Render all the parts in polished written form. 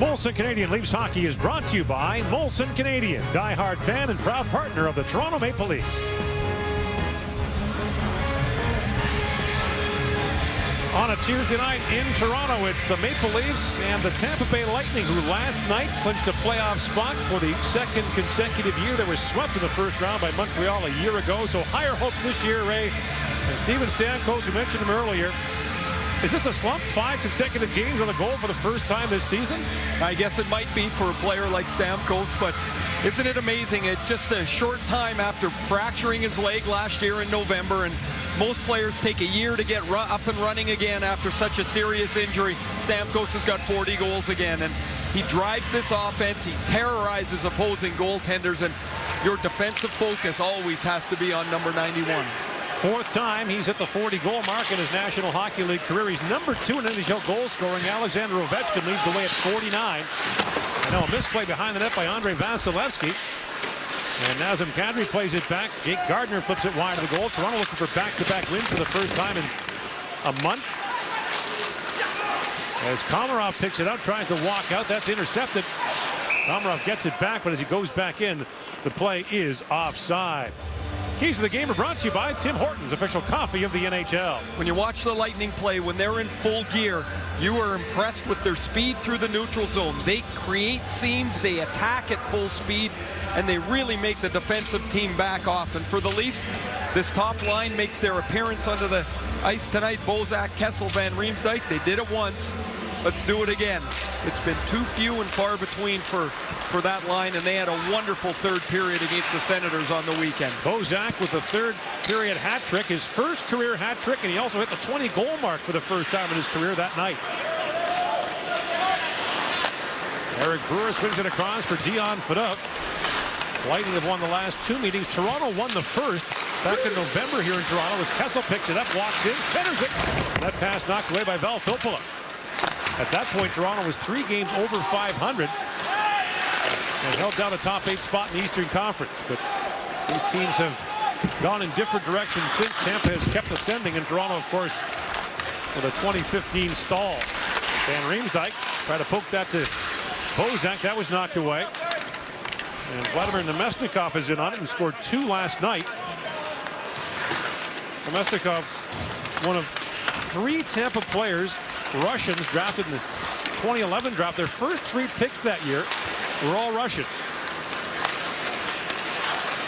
Molson Canadian Leafs hockey is brought to you by Molson Canadian, diehard fan and proud partner of the Toronto Maple Leafs. On a Tuesday night in Toronto, it's the Maple Leafs and the Tampa Bay Lightning, who last night clinched a playoff spot for the second consecutive year. They were swept in the first round by Montreal a year ago, so higher hopes this year, Ray. And Steven Stamkos, who mentioned him earlier, is this a slump? 5 consecutive games on the goal for the first time this season? I guess it might be for a player like Stamkos, but isn't it amazing? It's just a short time after fracturing his leg last year in November, and most players take a year to get up and running again after such a serious injury. Stamkos has got 40 goals again, and he drives this offense. He terrorizes opposing goaltenders, and your defensive focus always has to be on number 91. Fourth time he's hit the 40-goal mark in his National Hockey League career. He's number 2 in NHL goal scoring. Alexander Ovechkin leads the way at 49. And now a misplay behind the net by Andrei Vasilevsky. And Nazem Kadri plays it back. Jake Gardiner flips it wide of the goal. Toronto looking for back-to-back wins for the first time in a month. As Komarov picks it up, tries to walk out. That's intercepted. Komarov gets it back, but as he goes back in, the play is offside. Keys of the game are brought to you by Tim Hortons, official coffee of the NHL. When you watch the Lightning play, when they're in full gear, you are impressed with their speed through the neutral zone. They create seams, they attack at full speed, and they really make the defensive team back off. And for the Leafs, this top line makes their appearance onto the ice tonight. Bozak, Kessel, Van Riemsdyk, they did it once. Let's do it again. It's been too few and far between for that line, and they had a wonderful third period against the Senators on the weekend. Bozak with the third period hat trick, his first career hat trick, and he also hit the 20-goal mark for the first time in his career that night. Eric Brewer swings it across for Dion Phaneuf. Lightning have won the last 2 meetings. Toronto won the first back in November here in Toronto as Kessel picks it up, walks in, centers it. That pass knocked away by Val Filppula. At that point, Toronto was 3 games over 500 and held down the top 8 spot in the Eastern Conference. But these teams have gone in different directions since. Tampa has kept ascending, and Toronto, of course, with a 2015 stall. Van Riemsdyk tried to poke that to Bozak. That was knocked away. And Vladimir Namestnikov is in on it and scored 2 last night. Namestnikov, one of 3 Tampa players, Russians, drafted in the 2011 draft. Their first 3 picks that year were all Russian.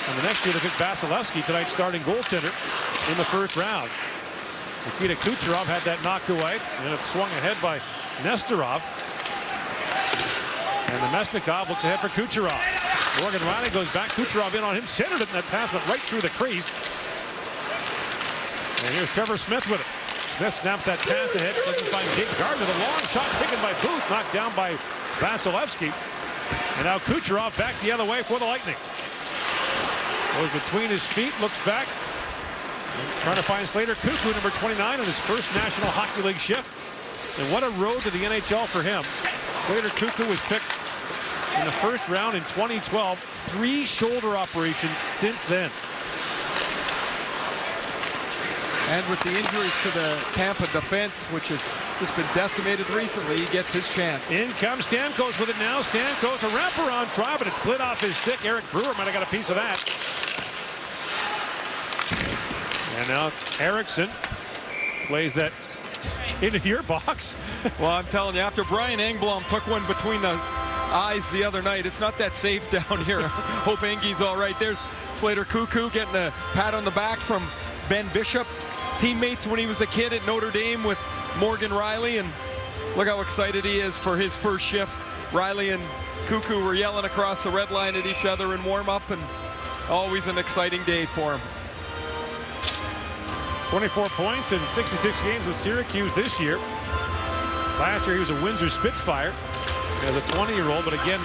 And the next year they picked Vasilevsky, tonight's starting goaltender, in the first round. Nikita Kucherov had that knocked away, and it's swung ahead by Nestorov. And Namestnikov looks ahead for Kucherov. Morgan Rielly goes back. Kucherov in on him, centered it, and that pass went right through the crease. And here's Trevor Smith with it. Smith snaps that pass ahead, doesn't find Jake Gardiner. The long shot taken by Booth, knocked down by Vasilevsky. And now Kucherov back the other way for the Lightning. Goes between his feet, looks back. Trying to find Slater Koekkoek, number 29, on his first National Hockey League shift. And what a road to the NHL for him. Slater Koekkoek was picked in the first round in 2012. 3 shoulder operations since then. And with the injuries to the Tampa defense, which has just been decimated recently, he gets his chance. In comes Stamkos with it now. Stamkos, a wraparound try, but it slid off his stick. Eric Brewer might have got a piece of that. And now Eriksson plays that into your box. Well, I'm telling you, after Brian Engblom took one between the eyes the other night, it's not that safe down here. Hope Engy's all right. There's Slater Koekkoek getting a pat on the back from Ben Bishop. Teammates when he was a kid at Notre Dame with Morgan Rielly, and look how excited he is for his first shift. Rielly and Koekkoek were yelling across the red line at each other in warm-up, and always an exciting day for him. 24 points in 66 games with Syracuse this year. Last year he was a Windsor Spitfire as a 20-year-old, but again,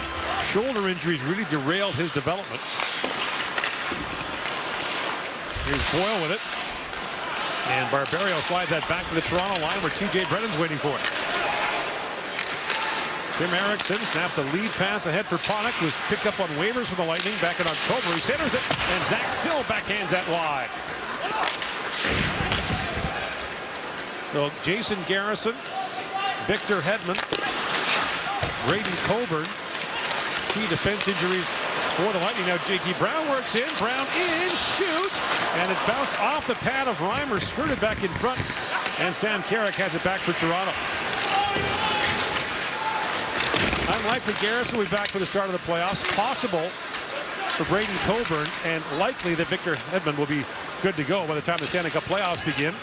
shoulder injuries really derailed his development. Here's Boyle with it. And Barberio slides that back to the Toronto line where TJ Brennan's waiting for it. Tim Eriksson snaps a lead pass ahead for Pollock, who was picked up on waivers from the Lightning back in October. He centers it, and Zach Sill backhands that wide. So Jason Garrison, Victor Hedman, Braden Coburn. Key defense injuries for the Lightning. Now J.T. Brown works in. Brown in, shoots, and it bounced off the pad of Reimer, skirted back in front, and Sam Carrick has it back for Toronto. Unlikely Garrison will be back for the start of the playoffs. Possible for Braden Coburn, and likely that Victor Hedman will be good to go by the time the Stanley Cup playoffs begin.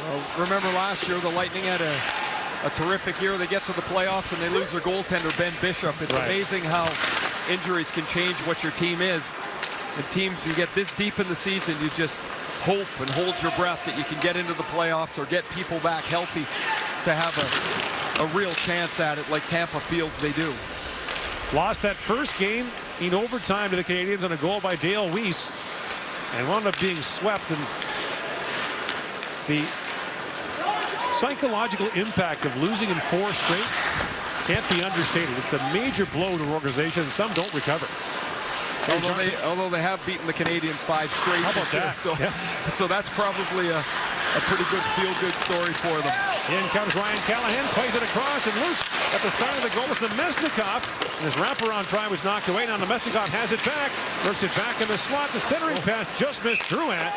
Well, remember last year the Lightning had a terrific year. They get to the playoffs and they lose their goaltender, Ben Bishop. It's amazing how injuries can change what your team is. And teams, you get this deep in the season, you just hope and hold your breath that you can get into the playoffs or get people back healthy to have a real chance at it like Tampa feels they do. Lost that first game in overtime to the Canadiens on a goal by Dale Weiss, and wound up being swept. And the psychological impact of losing in 4 straight can't be understated. It's a major blow to an organization, and some don't recover. Although they have beaten the Canadiens 5 straight. How about that? So that's probably a pretty good feel-good story for them. In comes Ryan Callahan, plays it across and loose at the side of the goal with Namestnikov. And his wraparound try was knocked away. Now Namestnikov has it back, works it back in the slot. The centering pass just missed Drouin,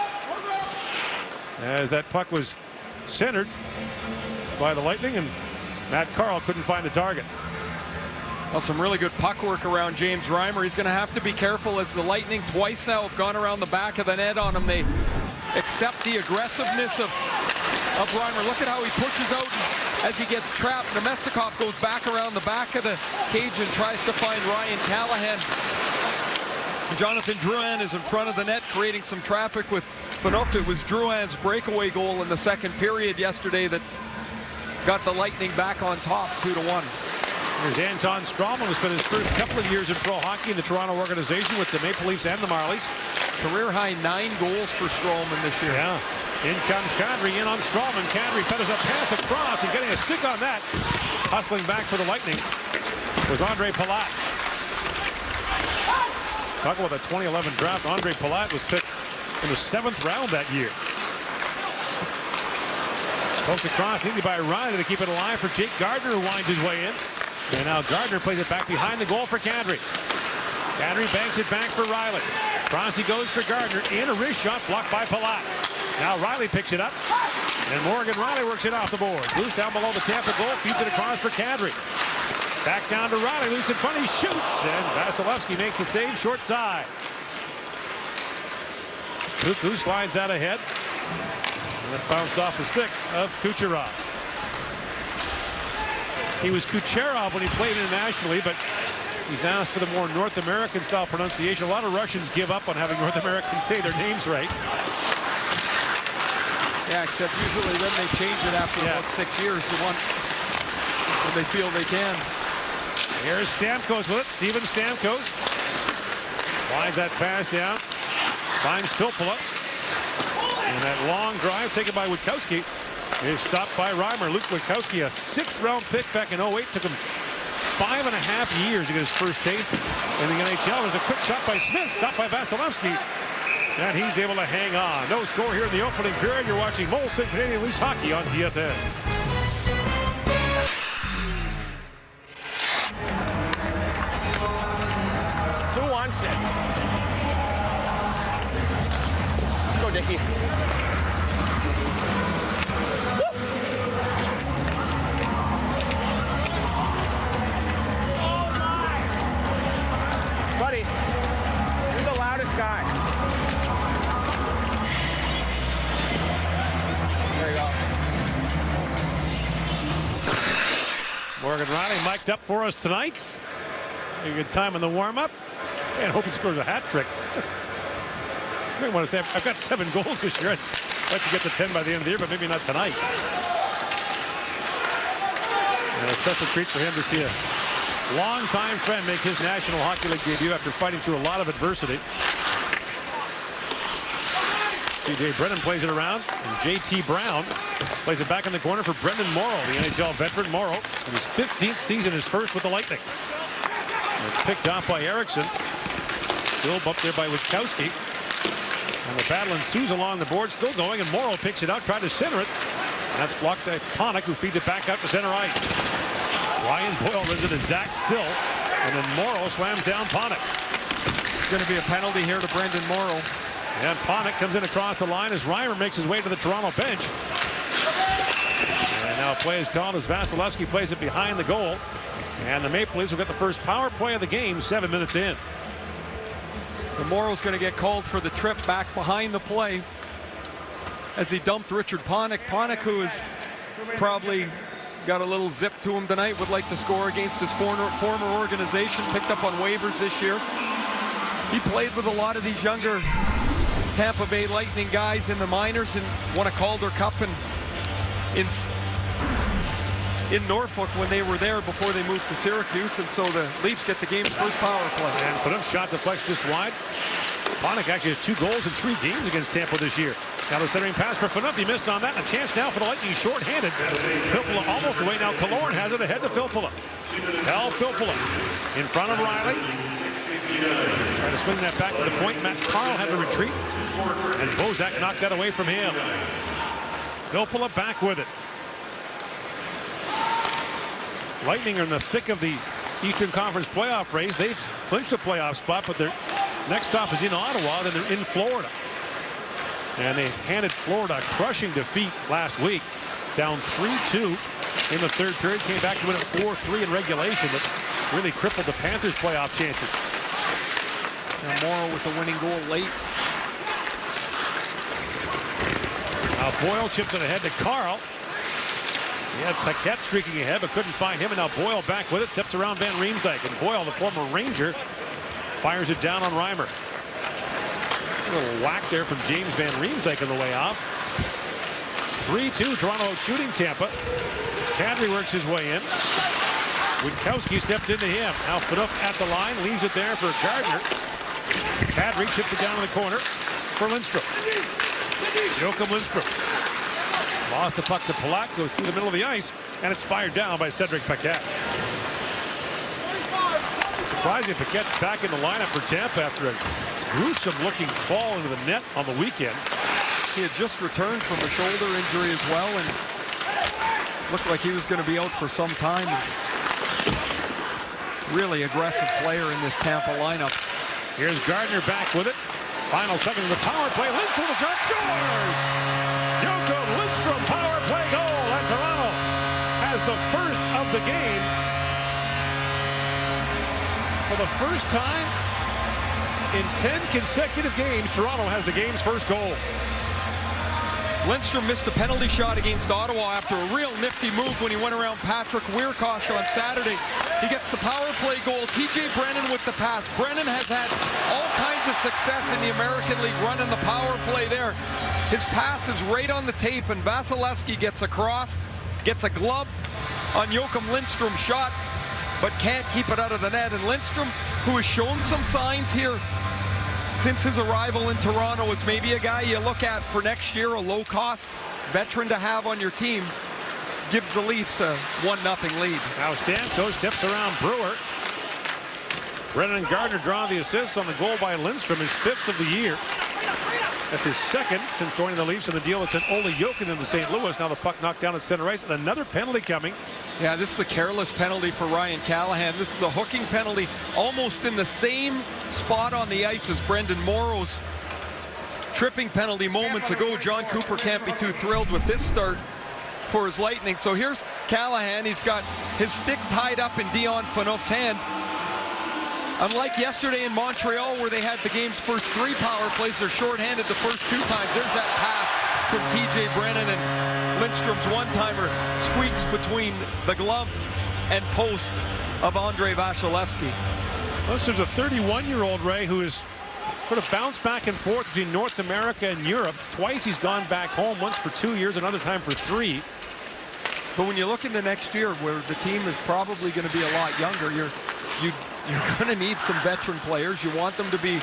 as that puck was centered by the Lightning, and Matt Carl couldn't find the target. Well, some really good puck work around James Reimer. He's going to have to be careful as the Lightning twice now have gone around the back of the net on him. They accept the aggressiveness of Reimer. Look at how he pushes out as he gets trapped. Namestnikov goes back around the back of the cage and tries to find Ryan Callahan. Jonathan Drouin is in front of the net, creating some traffic with Phaneuf. It was Drouin's breakaway goal in the second period yesterday that got the Lightning back on top 2-1. Here's Anton Strawman, who spent his first couple of years in pro hockey in the Toronto organization with the Maple Leafs and the Marlies. Career high 9 goals for Strawman this year. Yeah. In comes Kadri, in on Strawman. Kadri feathers a pass across, and getting a stick on that, hustling back for the Lightning, was Andre Palat. Talk about the 2011 draft. Andre Palat was picked in the 7th round that year. Poked across, neatly by Riley to keep it alive for Jake Gardner, who winds his way in. And now Gardner plays it back behind the goal for Kadri. Kadri banks it back for Riley. Cross he goes for Gardner. In a wrist shot blocked by Palat. Now Riley picks it up. And Morgan Riley works it off the board. Loose down below the Tampa goal. Feeds it across for Kadri. Back down to Riley. Loose in front. He shoots. And Vasilevsky makes the save short side. Cuckoo slides out ahead. And it bounced off the stick of Kucherov. He was Kucherov when he played internationally, but he's asked for the more North American style pronunciation. A lot of Russians give up on having North Americans say their names right. Yeah, except usually then they change it after about 6 years. When they feel they can. Here's Stamkos with it. Steven Stamkos lines that pass down. Finds Filppula. And that long drive taken by Witkowski is stopped by Reimer. Luke Witkowski, a 6th-round pick back in 08. Took him 5.5 years to get his first taste in the NHL. There's a quick shot by Smith, stopped by Vasilevsky. And he's able to hang on. No score here in the opening period. You're watching Molson Canadian Leafs hockey on TSN. Who wants it? Let's go, Dickie. Buddy, you're the loudest guy. There you go. Morgan Riley mic'd up for us tonight. A good time in the warm-up. I hope he scores a hat trick. I might want to say I've got 7 goals this year. I'd like to get to 10 by the end of the year, but maybe not tonight. And a special treat for him to see a longtime friend make his National Hockey League debut after fighting through a lot of adversity. T.J. Brennan plays it around, and J.T. Brown plays it back in the corner for Brendan Morrow, the NHL veteran. Morrow in his 15th season, his first with the Lightning. And it's picked off by Eriksson. Still up there by Witkowski. And the battle ensues along the board, still going, and Morrow picks it out, tried to center it. And that's blocked by Panik, who feeds it back out to center ice. Ryan Boyle runs into Zach Sill, and then Morrow slams down Panik. It's going to be a penalty here to Brendan Morrow. And Panik comes in across the line as Reimer makes his way to the Toronto bench. And now play is called as Vasilevsky plays it behind the goal. And the Maple Leafs will get the first power play of the game 7 minutes in. And Morrow's going to get called for the trip back behind the play as he dumped Richard Panik. Panik, who has probably got a little zip to him tonight, would like to score against his former organization, picked up on waivers this year. He played with a lot of these younger Tampa Bay Lightning guys in the minors and won a Calder Cup in Norfolk when they were there before they moved to Syracuse, and so the Leafs get the game's first power play. And Phaneuf shot deflects just wide. Panik actually has 2 goals in 3 games against Tampa this year. Now the centering pass for Phaneuf, he missed on that. A chance now for the Lightning, short-handed. Filppula almost away now. Killorn has it ahead to Filppula. Filppula in front of Riley. Trying to swing that back to the point. Matt Carl had to retreat, and Bozak knocked that away from him. Filppula back with it. Lightning are in the thick of the Eastern Conference playoff race. They've clinched a playoff spot, but their next stop is in Ottawa, then they're in Florida. And they handed Florida a crushing defeat last week, down 3-2 in the third period. Came back to win it 4-3 in regulation, but really crippled the Panthers' playoff chances. And Morrow with the winning goal late. Now Boyle chips it ahead to Carl. He had Paquette streaking ahead, but couldn't find him. And now Boyle back with it, steps around Van Riemsdyk. And Boyle, the former Ranger, fires it down on Reimer. A little whack there from James Van Riemsdyk on the way off. 3-2, Toronto shooting Tampa. As Kadri works his way in. Witkowski stepped into him. Now Phaneuf at the line, leaves it there for Gardner. Kadri chips it down in the corner for Lindstrom. Joachim Lindstrom. Lost the puck to Palat, goes through the middle of the ice, and it's fired down by Cedric Paquette. Surprising Paquette's back in the lineup for Tampa after a gruesome-looking fall into the net on the weekend. He had just returned from a shoulder injury as well, and looked like he was going to be out for some time. Really aggressive player in this Tampa lineup. Here's Gardner back with it. Final second of the power play. Lindstrom, the shot, scores! Joachim Lindstrom, power play goal, and Toronto has the first of the game. For the first time in 10 consecutive games, Toronto has the game's first goal. Lindstrom missed a penalty shot against Ottawa after a real nifty move when he went around Patrick Wierkosh on Saturday. He gets the power play goal. TJ Brennan with the pass. Brennan has had all kinds of success in the American League running the power play there. His pass is right on the tape, and Vasilevsky gets across, gets a glove on Joachim Lindstrom's shot, but can't keep it out of the net. And Lindstrom, who has shown some signs here since his arrival in Toronto, is maybe a guy you look at for next year, a low-cost veteran to have on your team, gives the Leafs a 1-0 lead. Now Stamkos steps around Brewer. Brennan and Gardner draw the assists on the goal by Lindstrom, his 5th of the year. That's his 2nd since joining the Leafs in the deal that sent Ole Jokinen to St. Louis. Now the puck knocked down at center ice, and another penalty coming. Yeah, this is a careless penalty for Ryan Callahan. This is a hooking penalty almost in the same spot on the ice as Brendan Morrow's tripping penalty moments ago. John Cooper can't be too thrilled with this start for his Lightning. So here's Callahan. He's got his stick tied up in Dion Phaneuf's hand. Unlike yesterday in Montreal, where they had the game's first 3 power plays, they're shorthanded the first 2 times. There's that pass from TJ Brennan, and Lindstrom's one-timer squeaks between the glove and post of Andrei Vasilevsky. Lindstrom's a 31-year-old, Ray, who is sort of bounced back and forth between North America and Europe. Twice he's gone back home, once for 2 years, another time for 3. But when you look into next year, where the team is probably going to be a lot younger, you're going to need some veteran players. You want them to be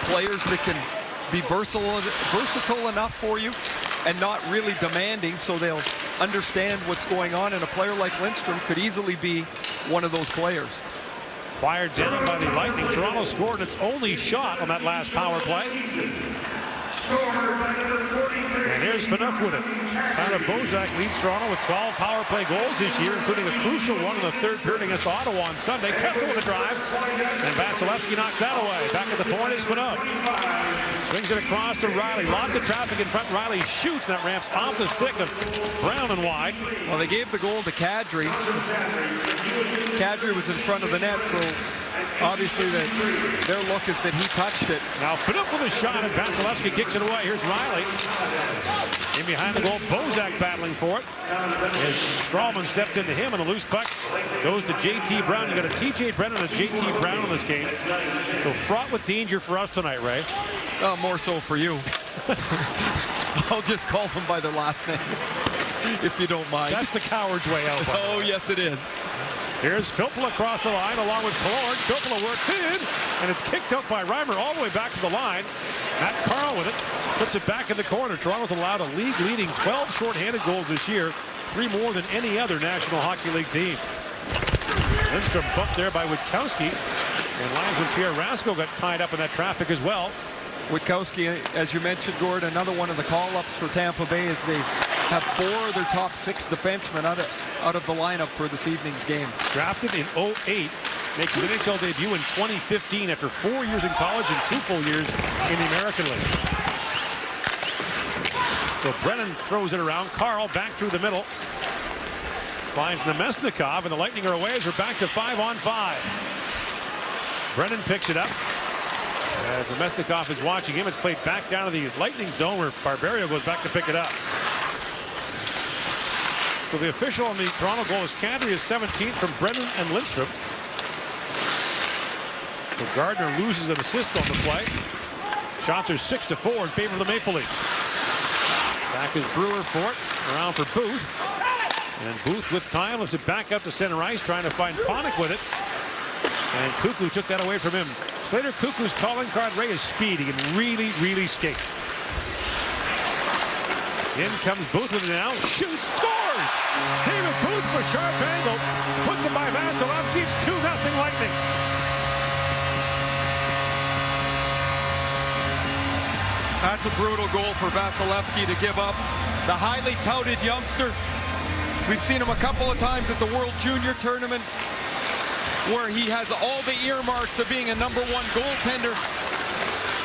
players that can be versatile enough for you and not really demanding, so they'll understand what's going on. And a player like Lindstrom could easily be one of those players. Fired down by the Lightning. Toronto scored its only shot on that last power play. And here's Phaneuf with it. Tyler Bozak leads Toronto with 12 power play goals this year, including a crucial one in the third period against Ottawa on Sunday. Kessel with a drive, and Vasilevsky knocks that away. Back at the point is Phaneuf. Swings it across to Riley. Lots of traffic in front. Riley shoots, and that ramps off the stick of Brown and wide. Well, they gave the goal to Kadri. Kadri was in front of the net, so obviously their look is that he touched it. Now Phaneuf with a shot, and Vasilevsky kicks it away. Here's Riley. In behind the goal, Bozak battling for it. As Strawman stepped into him, and the loose puck goes to J.T. Brown. You got a T.J. Brennan and a J.T. Brown in this game. So fraught with danger for us tonight, Ray. More so for you. I'll just call them by their last name, if you don't mind. That's the coward's way out. Oh, yes, it is. Here's Filppula across the line along with Killorn. Filppula works in, and it's kicked out by Reimer all the way back to the line. Matt Carl with it, puts it back in the corner. Toronto's allowed a league-leading 12 shorthanded goals this year, 3 more than any other National Hockey League team. Lindstrom bumped there by Witkowski, and linesman Pierre Rasko got tied up in that traffic as well. Witkowski, as you mentioned, Gord, another one of the call-ups for Tampa Bay as they have 4 of their top 6 defensemen out of the lineup for this evening's game. Drafted in 2008, makes his NHL debut in 2015 after 4 years in college and 2 full years in the American League. So Brennan throws it around. Carl back through the middle. Finds Nemesnikov, and the Lightning are away as we're back to 5-on-5. Brennan picks it up. As Nemesnikov is watching him, it's played back down to the Lightning zone where Barberio goes back to pick it up. So the official on the Toronto goal is Kadri, is 17th from Brennan and Lindstrom. So Gardner loses an assist on the play. Shots are 6-4 in favor of the Maple Leafs. Back is Brewer for it. Around for Booth. And Booth with time lifts it back up to center ice, trying to find Panik with it. And Cuckoo took that away from him. Slater Cuckoo's calling card, Ray, is speed. He can really, really skate. In comes Booth with it now. Shoots, scores! David Booth with a sharp angle. Puts it by Vasilevsky. It's 2-0 Lightning. That's a brutal goal for Vasilevsky to give up. The highly touted youngster. We've seen him a couple of times at the World Junior Tournament where he has all the earmarks of being a #1 goaltender.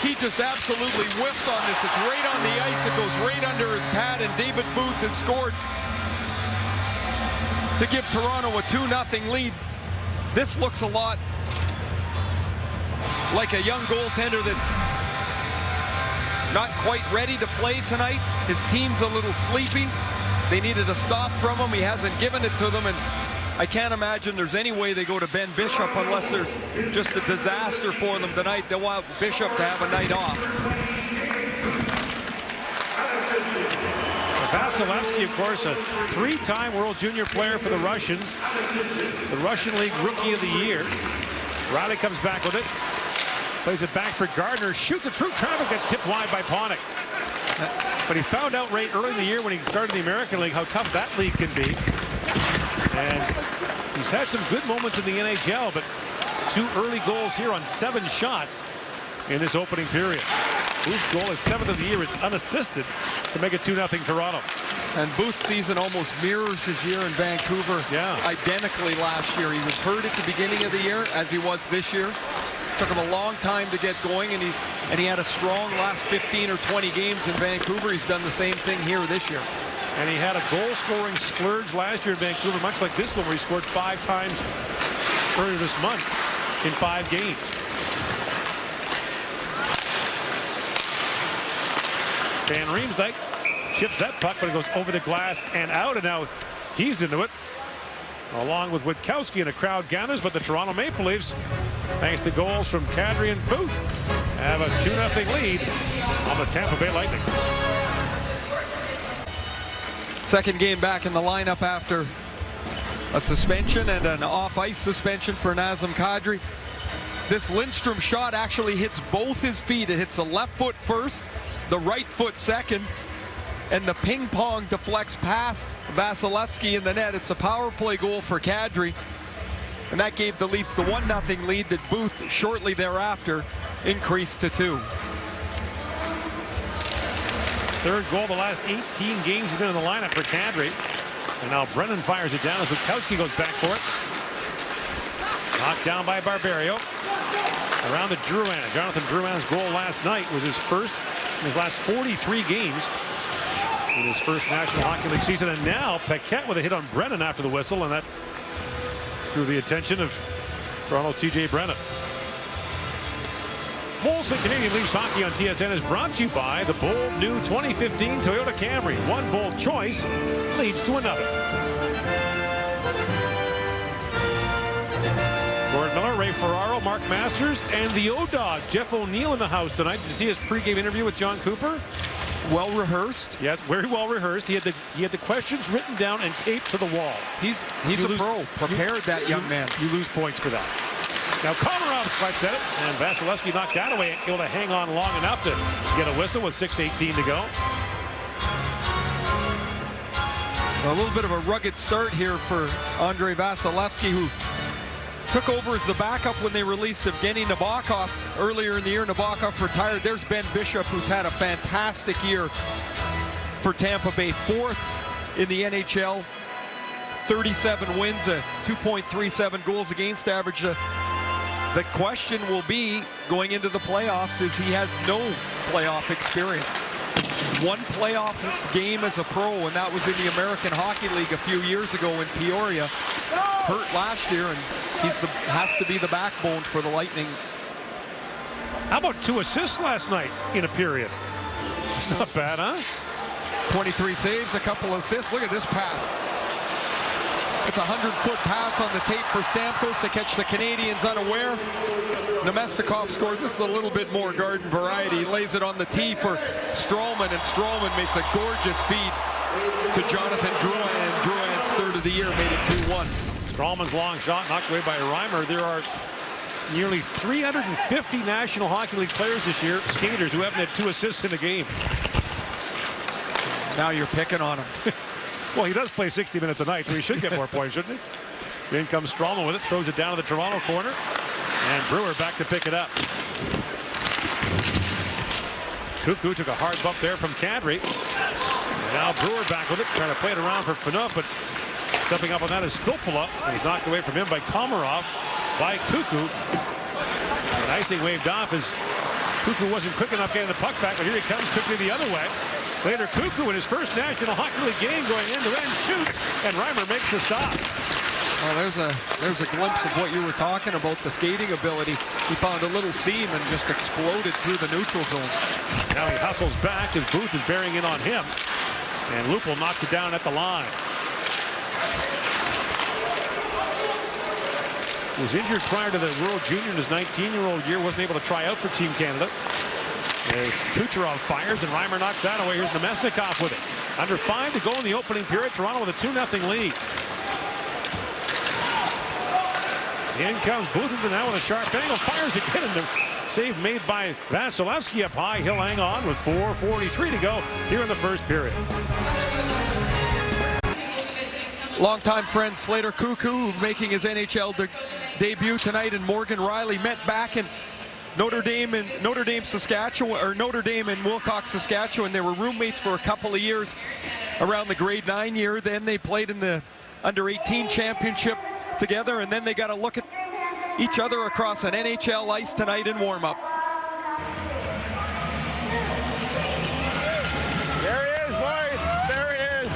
He just absolutely whiffs on this. It's right on the ice. It goes right under his pad, and David Booth has scored to give Toronto a 2-0 lead. This looks a lot like a young goaltender that's not quite ready to play tonight. His team's a little sleepy. They needed a stop from him. He hasn't given it to them, and I can't imagine there's any way they go to Ben Bishop unless there's just a disaster for them tonight. They'll want Bishop to have a night off. Vasilevsky, of course, a 3-time World Junior player for the Russians. The Russian League Rookie of the Year. Riley comes back with it. Plays it back for Gardner. Shoots it through traffic. Gets tipped wide by Panik. But he found out right early in the year when he started the American League how tough that league can be. And he's had some good moments in the NHL, but 2 early goals here on 7 shots in this opening period. Booth's goal, his 7th of the year, is unassisted to make it 2-0 Toronto. And Booth's season almost mirrors his year in Vancouver identically last year. He was hurt at the beginning of the year, as he was this year. Took him a long time to get going, and he had a strong last 15 or 20 games in Vancouver. He's done the same thing here this year. And he had a goal-scoring splurge last year in Vancouver, much like this one, where he scored 5 times earlier this month in 5 games. Van Riemsdyk chips that puck, but it goes over the glass and out, and now he's into it, along with Witkowski, and a crowd gathers. But the Toronto Maple Leafs, thanks to goals from Kadri and Booth, have a 2-0 lead on the Tampa Bay Lightning. Second game back in the lineup after a suspension and an off-ice suspension for Nazem Kadri. This Lindstrom shot actually hits both his feet. It hits the left foot first, the right foot second, and the ping pong deflects past Vasilevsky in the net. It's a power play goal for Kadri, and that gave the Leafs the 1-0 lead that Booth shortly thereafter increased to 2. Third goal the last 18 games he's been in the lineup for Kadri. And now Brennan fires it down as Witkowski goes back for it. Knocked down by Barberio. Around to Drouin. Jonathan Drouin's goal last night was his first in his last 43 games in his first National Hockey League season. And now Paquette with a hit on Brennan after the whistle, and that drew the attention of Toronto's TJ Brennan. Molson Canadian Leafs Hockey on TSN is brought to you by the bold new 2015 Toyota Camry. One bold choice leads to another. Gord Miller, Ray Ferraro, Mark Masters, and the O-Dog, Jeff O'Neill in the house tonight. Did you see his pregame interview with John Cooper? Well rehearsed. Yes, very well rehearsed. He had the questions written down and taped to the wall. He's a pro. Prepared, that young man. You lose points for that. Now Komarov swipes at it, and Vasilevsky knocked that away, able to hang on long enough to get a whistle with 6:18 to go. A little bit of a rugged start here for Andrei Vasilevsky, who took over as the backup when they released Evgeny Nabokov earlier in the year. Nabokov retired. There's Ben Bishop, who's had a fantastic year for Tampa Bay. Fourth in the NHL, 37 wins, 2.37 goals against average. The question will be, going into the playoffs, is he has no playoff experience. One playoff game as a pro, and that was in the American Hockey League a few years ago in Peoria. Hurt last year, and has to be the backbone for the Lightning. How about 2 assists last night in a period? It's not bad, huh? 23 saves, a couple assists. Look at this pass. It's a 100-foot pass on the tape for Stamkos to catch the Canadians unaware. Nemestikov scores. This is a little bit more garden variety. He lays it on the tee for Stralman, and Stralman makes a gorgeous feed to Jonathan Drouin, and Drouin's third of the year made it 2-1. Stralman's long shot knocked away by Reimer. There are nearly 350 National Hockey League players this year, skaters, who haven't had 2 assists in a game. Now you're picking on him. Well, he does play 60 minutes a night, so he should get more points, shouldn't he? In comes Stralman with it, throws it down to the Toronto corner, and Brewer back to pick it up. Cuckoo took a hard bump there from Kadri. And now Brewer back with it, trying to play it around for Phaneuf, but stepping up on that is Filppula, and he's knocked away from him by Komarov, by Cuckoo. And icing waved off as Cuckoo wasn't quick enough getting the puck back, but here he comes quickly the other way. Slater Cuckoo in his first National Hockey League game going end-to-end, shoots, and Reimer makes the stop. Well, there's a glimpse of what you were talking about, the skating ability. He found a little seam and just exploded through the neutral zone. Now he hustles back as Booth is bearing in on him, and Lupul knocks it down at the line. He was injured prior to the World Junior in his 19-year-old year, wasn't able to try out for Team Canada. As Kucherov fires and Reimer knocks that away. Here's Nemestikov with it. Under 5 to go in the opening period. Toronto with a 2-0 lead. In comes Booth now with a sharp angle. Fires again, and the save made by Vasilevsky up high. He'll hang on with 4:43 to go here in the first period. Longtime friend Slater Cuckoo making his NHL debut tonight, and Morgan Riley met back in Notre Dame Saskatchewan, or Notre Dame and Wilcox, Saskatchewan. They were roommates for a couple of years around the grade 9 year. Then they played in the under-18 championship together, and then they got a look at each other across an NHL ice tonight in warm-up. There he is, boys. There he is.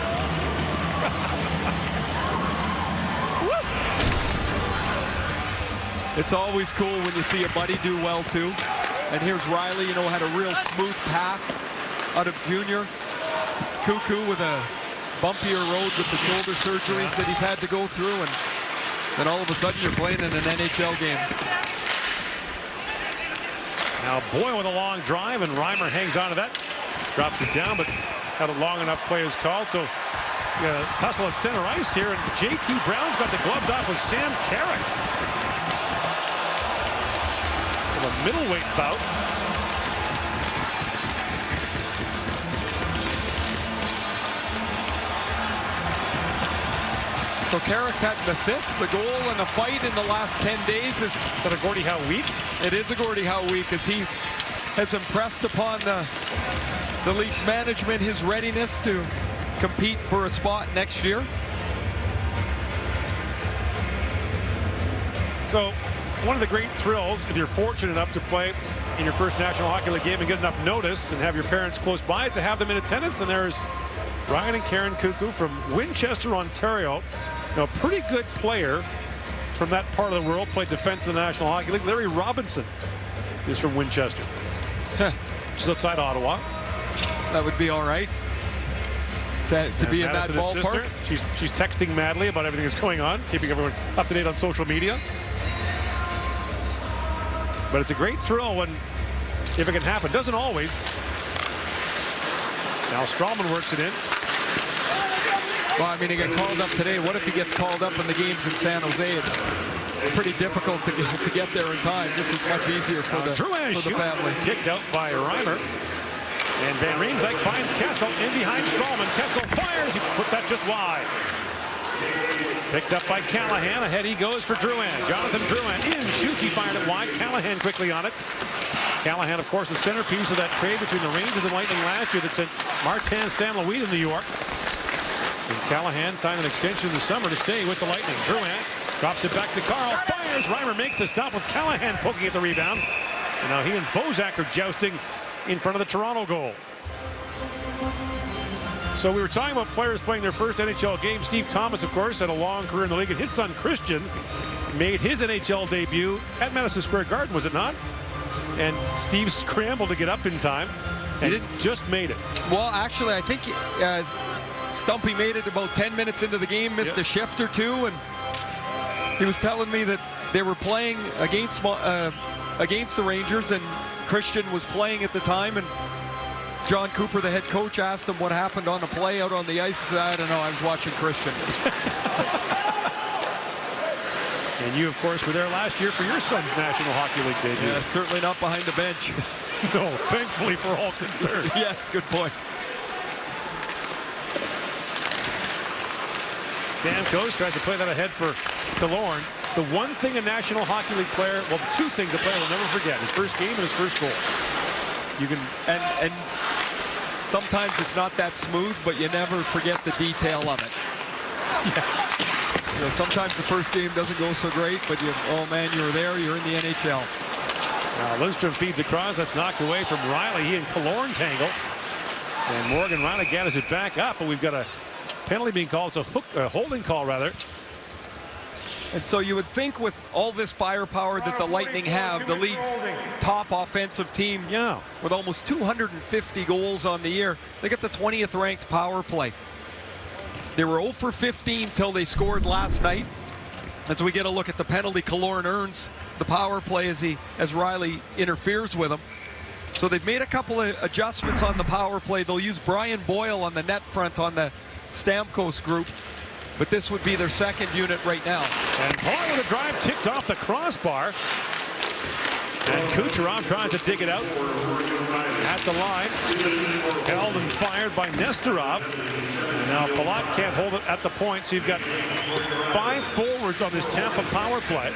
It's always cool when you see a buddy do well too. And here's Riley, had a real smooth path out of junior. Cuckoo with a bumpier road with the shoulder surgeries that he's had to go through, and then all of a sudden you're playing in an NHL game. Now Boyle with a long drive, and Reimer hangs onto that. Drops it down, but had a long enough play is called. So tussle at center ice here, and J.T. Brown's got the gloves off with Sam Carrick. A middleweight bout. So Carrick's had an assist, the goal, and a fight in the last 10 days. Is that a Gordie Howe week? It is a Gordie Howe week, as he has impressed upon the Leafs management his readiness to compete for a spot next year. So, one of the great thrills, if you're fortunate enough to play in your first National Hockey League game and get enough notice and have your parents close by, is to have them in attendance. And there's Ryan and Karen Cuckoo from Winchester, Ontario. Now, a pretty good player from that part of the world, played defense in the National Hockey League. Larry Robinson is from Winchester. Just outside Ottawa. That would be all right to be in that Madison, his ballpark. sister, she's texting madly about everything that's going on, keeping everyone up to date on social media. But it's a great thrill when, if it can happen. Doesn't always. Now Strawman works it in. Well, I mean, he got called up today. What if he gets called up in the games in San Jose? It's pretty difficult to get there in time. This is much easier for the family. Kicked out by Reimer. And Van Riemsdyk finds Kessel in behind Strawman. Kessel fires. He put that just wide. Picked up by Callahan. Ahead he goes for Drouin. Jonathan Drouin in. Shoots. He fired it wide. Callahan quickly on it. Callahan, of course, the centerpiece of that trade between the Rangers and Lightning last year that sent Martin St. Louis to New York. And Callahan signed an extension in the summer to stay with the Lightning. Drouin drops it back to Carl. Fires. Reimer makes the stop with Callahan poking at the rebound. And now he and Bozak are jousting in front of the Toronto goal. So we were talking about players playing their first NHL game. Steve Thomas, of course, had a long career in the league, and his son Christian made his NHL debut at Madison Square Garden, was it not? And Steve scrambled to get up in time, and just made it. Well, actually, I think Stumpy made it about 10 minutes into the game, missed a shift or two, and he was telling me that they were playing against the Rangers, and Christian was playing at the time, and John Cooper, the head coach, asked him what happened on the play out on the ice. He said, I don't know, I was watching Christian. And you, of course, were there last year for your son's National Hockey League debut. Yeah, certainly not behind the bench. No, thankfully for all concerned. Yes, good point. Stamkos tries to play that ahead for Killorn. The one thing a National Hockey League player, well, the two things a player will never forget, his first game and his first goal. You can, and sometimes it's not that smooth, but you never forget the detail of it. yes. You know, sometimes the first game doesn't go so great, but oh man, you were there, you're in the NHL. Now Lindstrom feeds across, that's knocked away from Riley. He and Killorn tangle. And Morgan Riley gathers it back up, but we've got a penalty being called. It's a holding call, rather. And so you would think with all this firepower that the Lightning have, the league's top offensive team, with almost 250 goals on the year, they get the 20th ranked power play. They were 0 for 15 till they scored last night. As we get a look at the penalty Killorn earns, the power play as Riley interferes with him. So they've made a couple of adjustments on the power play. They'll use Brian Boyle on the net front on the Stamkos group. But this would be their second unit right now. And Paul with a drive tipped off the crossbar. And Kucherov trying to dig it out at the line. Held and fired by Nestorov. And now Palat can't hold it at the point, so you've got 5 forwards on this Tampa power play.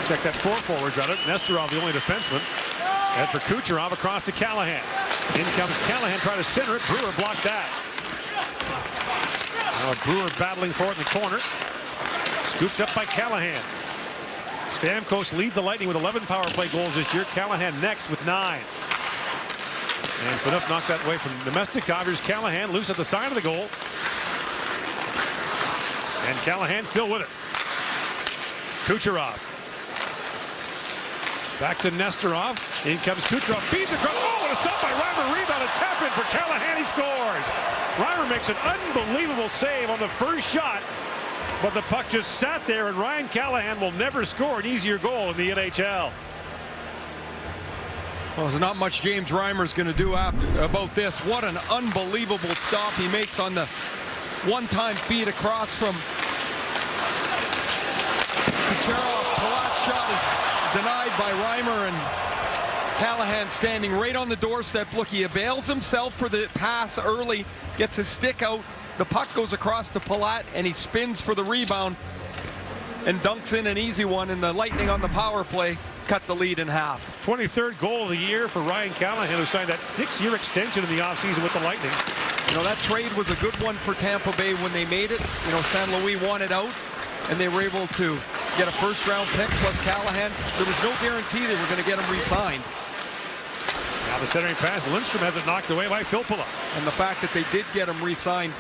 Check that, 4 forwards on it. Nestorov, the only defenseman. And for Kucherov, across to Callahan. In comes Callahan, trying to center it. Brewer blocked that. Now Brewer battling for it in the corner. Scooped up by Callahan. Stamkos leads the Lightning with 11 power play goals this year. Callahan next with 9. And Phaneuf knocked that away from Nemestikov. Here's Callahan loose at the side of the goal. And Callahan still with it. Kucherov. Back to Nestorov. In comes Kucherov. Feeds across. Oh, what a stop by Reimer. Rebound. A tap in for Callahan. He scores. Reimer makes an unbelievable save on the first shot. But the puck just sat there, and Ryan Callahan will never score an easier goal in the NHL. Well, there's not much James Reimer's going to do about this. What an unbelievable stop he makes on the one-time feed across from Kucherov. Palat's shot is denied by Reimer, and Callahan standing right on the doorstep. Look, he avails himself for the pass early, gets his stick out. The puck goes across to Palat, and he spins for the rebound. and dunks in an easy one, and the Lightning on the power play cut the lead in half. 23rd goal of the year for Ryan Callahan, who signed that 6-year extension in the offseason with the Lightning. You know, that trade was a good one for Tampa Bay when they made it. You know, San Luis wanted out, and they were able to get a first-round pick plus Callahan. There was no guarantee they were going to get him re-signed. Now the centering pass, Lindstrom has it knocked away by Filppula. And the fact that they did get him re-signed,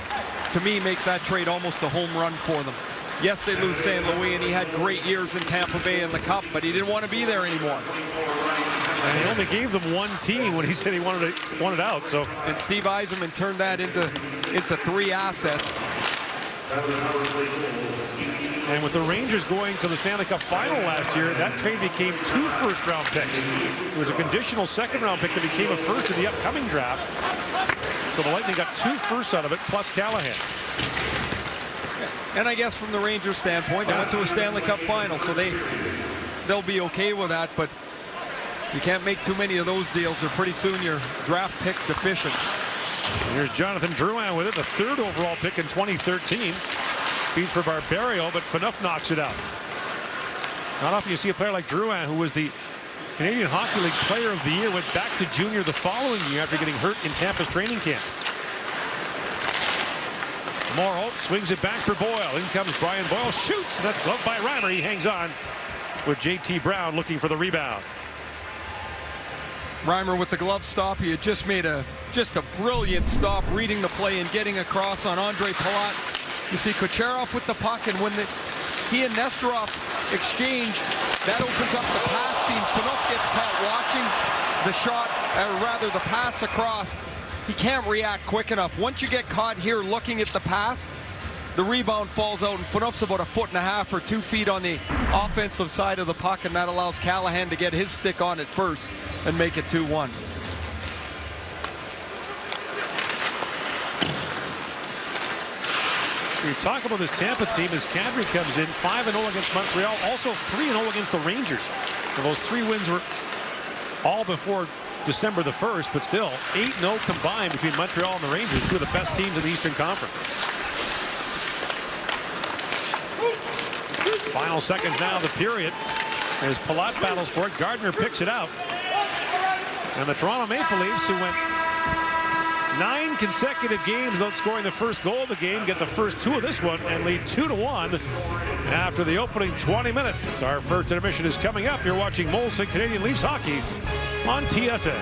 to me, makes that trade almost a home run for them. Yes, they lose San Luis, and he had great years in Tampa Bay in the Cup, but he didn't want to be there anymore. And he only gave them one team when he said he wanted out. So, and Steve Yzerman turned that into 3 assets. And with the Rangers going to the Stanley Cup final last year, that trade became 2 first-round picks. It was a conditional second-round pick that became a first in the upcoming draft. So the Lightning got 2 firsts out of it, plus Callahan. And I guess from the Rangers standpoint, they went to a Stanley Cup final, so they'll be okay with that, but you can't make too many of those deals, or pretty soon you're draft pick deficient. And here's Jonathan Drouin with it, the 3rd overall pick in 2013. Feeds for Barbario, but Phaneuf knocks it out. Not often you see a player like Drouin, who was the Canadian Hockey League Player of the Year, went back to junior the following year after getting hurt in Tampa's training camp. Morrow swings it back for Boyle. In comes Brian Boyle, shoots, and that's gloved by Reimer. He hangs on with J.T. Brown looking for the rebound. Reimer with the glove stop. He had just made just a brilliant stop, reading the play and getting across on Andre Palat. You see Kucherov with the puck, and when he and Nesterov exchange, that opens up the pass seams. Phaneuf gets caught watching the shot, or rather the pass across. He can't react quick enough. Once you get caught here looking at the pass, the rebound falls out, and Phaneuf's about 1.5 feet or 2 feet on the offensive side of the puck, and that allows Callahan to get his stick on it first and make it 2-1. We talk about this Tampa team as Kadri comes in 5-0 against Montreal, also 3-0 against the Rangers. And those 3 wins were all before December the 1st, but still 8-0 combined between Montreal and the Rangers, 2 of the best teams in the Eastern Conference. Final seconds now of the period as Palat battles for it. Gardner picks it out. And the Toronto Maple Leafs, who went 9 consecutive games without scoring the first goal of the game, get the first 2 of this one and lead 2-1 after the opening 20 minutes. Our first intermission is coming up. You're watching Molson Canadian Leafs hockey on TSN.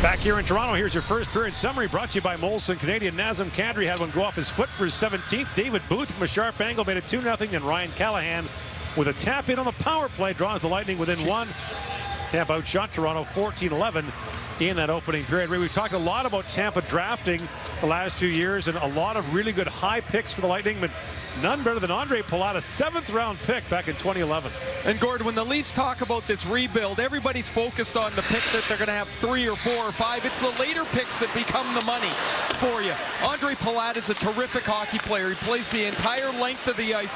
Back here in Toronto, here's your first period summary brought to you by Molson Canadian. Nazem Kadri had one go off his foot for his 17th. David Booth from a sharp angle made it 2-0, and Ryan Callahan with a tap in on the power play draws the Lightning within 1. Tampa outshot Toronto 14-11 in that opening period. We've talked a lot about Tampa drafting the last few years, and a lot of really good high picks for the Lightning, but none better than Andre Palat, a 7th-round pick back in 2011. And Gord, when the Leafs talk about this rebuild, everybody's focused on the pick that they're going to have 3 or 4 or 5. It's the later picks that become the money for you. Andre Palat is a terrific hockey player. He plays the entire length of the ice.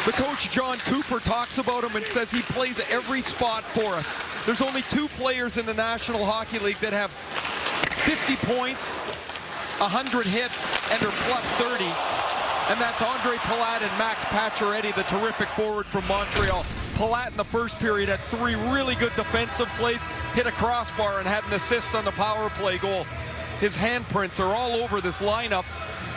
The coach, John Cooper, talks about him and says he plays every spot for us. There's only 2 players in the National Hockey League that have 50 points, 100 hits, and are plus 30. And that's Andre Palat and Max Pacioretty, the terrific forward from Montreal. Palat in the first period had 3 really good defensive plays, hit a crossbar, and had an assist on the power play goal. His handprints are all over this lineup.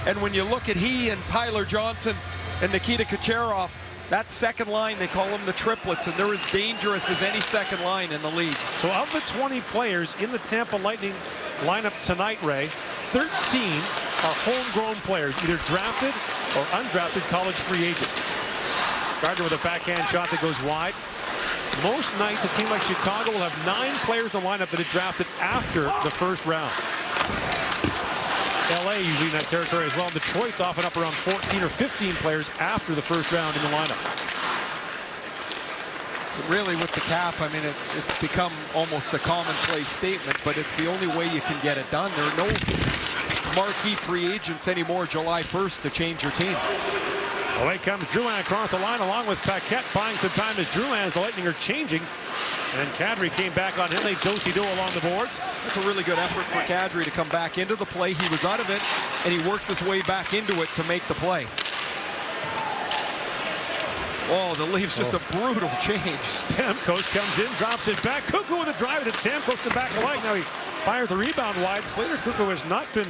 And when you look at he and Tyler Johnson and Nikita Kucherov, that second line, they call them the triplets, and they're as dangerous as any second line in the league. So of the 20 players in the Tampa Lightning lineup tonight, Ray, 13 are homegrown players, either drafted or undrafted college free agents. Gardner with a backhand shot that goes wide. Most nights, a team like Chicago will have 9 players in the lineup that are drafted after the first round. LA usually in that territory as well. Detroit's often up around 14 or 15 players after the first round in the lineup. Really, with the cap, I mean, it's become almost a commonplace statement, but it's the only way you can get it done. There are no marquee free agents anymore July 1st to change your team. Away comes Drouin across the line along with Paquette, buying some time as Drouin, as the Lightning are changing. And Kadri came back on him. They do-si-do along the boards. That's a really good effort for Kadri to come back into the play. He was out of it, and he worked his way back into it to make the play. Oh, the Leafs just a brutal change. Stamkos comes in, drops it back. Kuku with a drive. It's Stamkos to back of the line. Now he fires the rebound wide. Slater Kuku has not been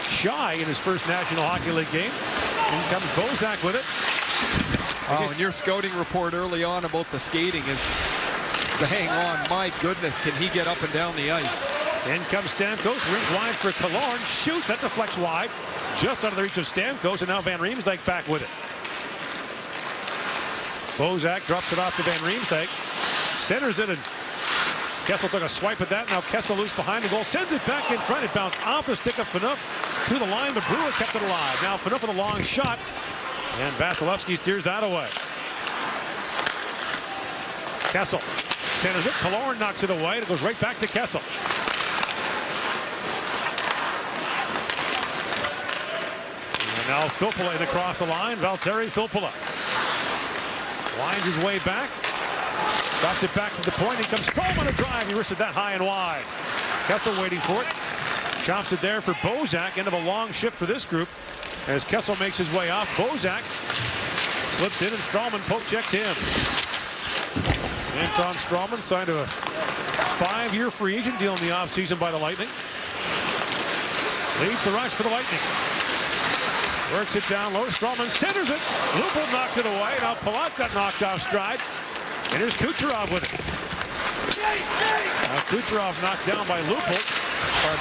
shy in his first National Hockey League game. In comes Bozak with it. Oh, and your scouting report early on about the skating is to hang on. My goodness, can he get up and down the ice? In comes Stamkos, rink wide for Killorn. Shoots, that deflects wide. Just out of the reach of Stamkos, and now Van Riemsdyk back with it. Bozak drops it off to Van Riemsdyk. Centers it, and Kessel took a swipe at that. Now Kessel loose behind the goal. Sends it back in front. It bounced off the stick of Phaneuf to the line, but Brewer kept it alive. Now Phaneuf with a long shot, and Vasilevsky steers that away. Kessel centers it. Killorn knocks it away. It goes right back to Kessel. And now Filppula in across the line. Valtteri Filppula winds his way back. Drops it back to the point. He comes Strome on a drive. He wristed that high and wide. Kessel waiting for it. Chops it there for Bozak. End of a long shift for this group. As Kessel makes his way off, Bozak slips in, and Stralman poke checks him. Anton Stralman signed a 5-year free agent deal in the offseason by the Lightning. Leads the rush for the Lightning. Works it down low. Stralman centers it. Lupul knocked it away. Now Palat got knocked off stride. And here's Kucherov with it. Now Kucherov knocked down by Lupul.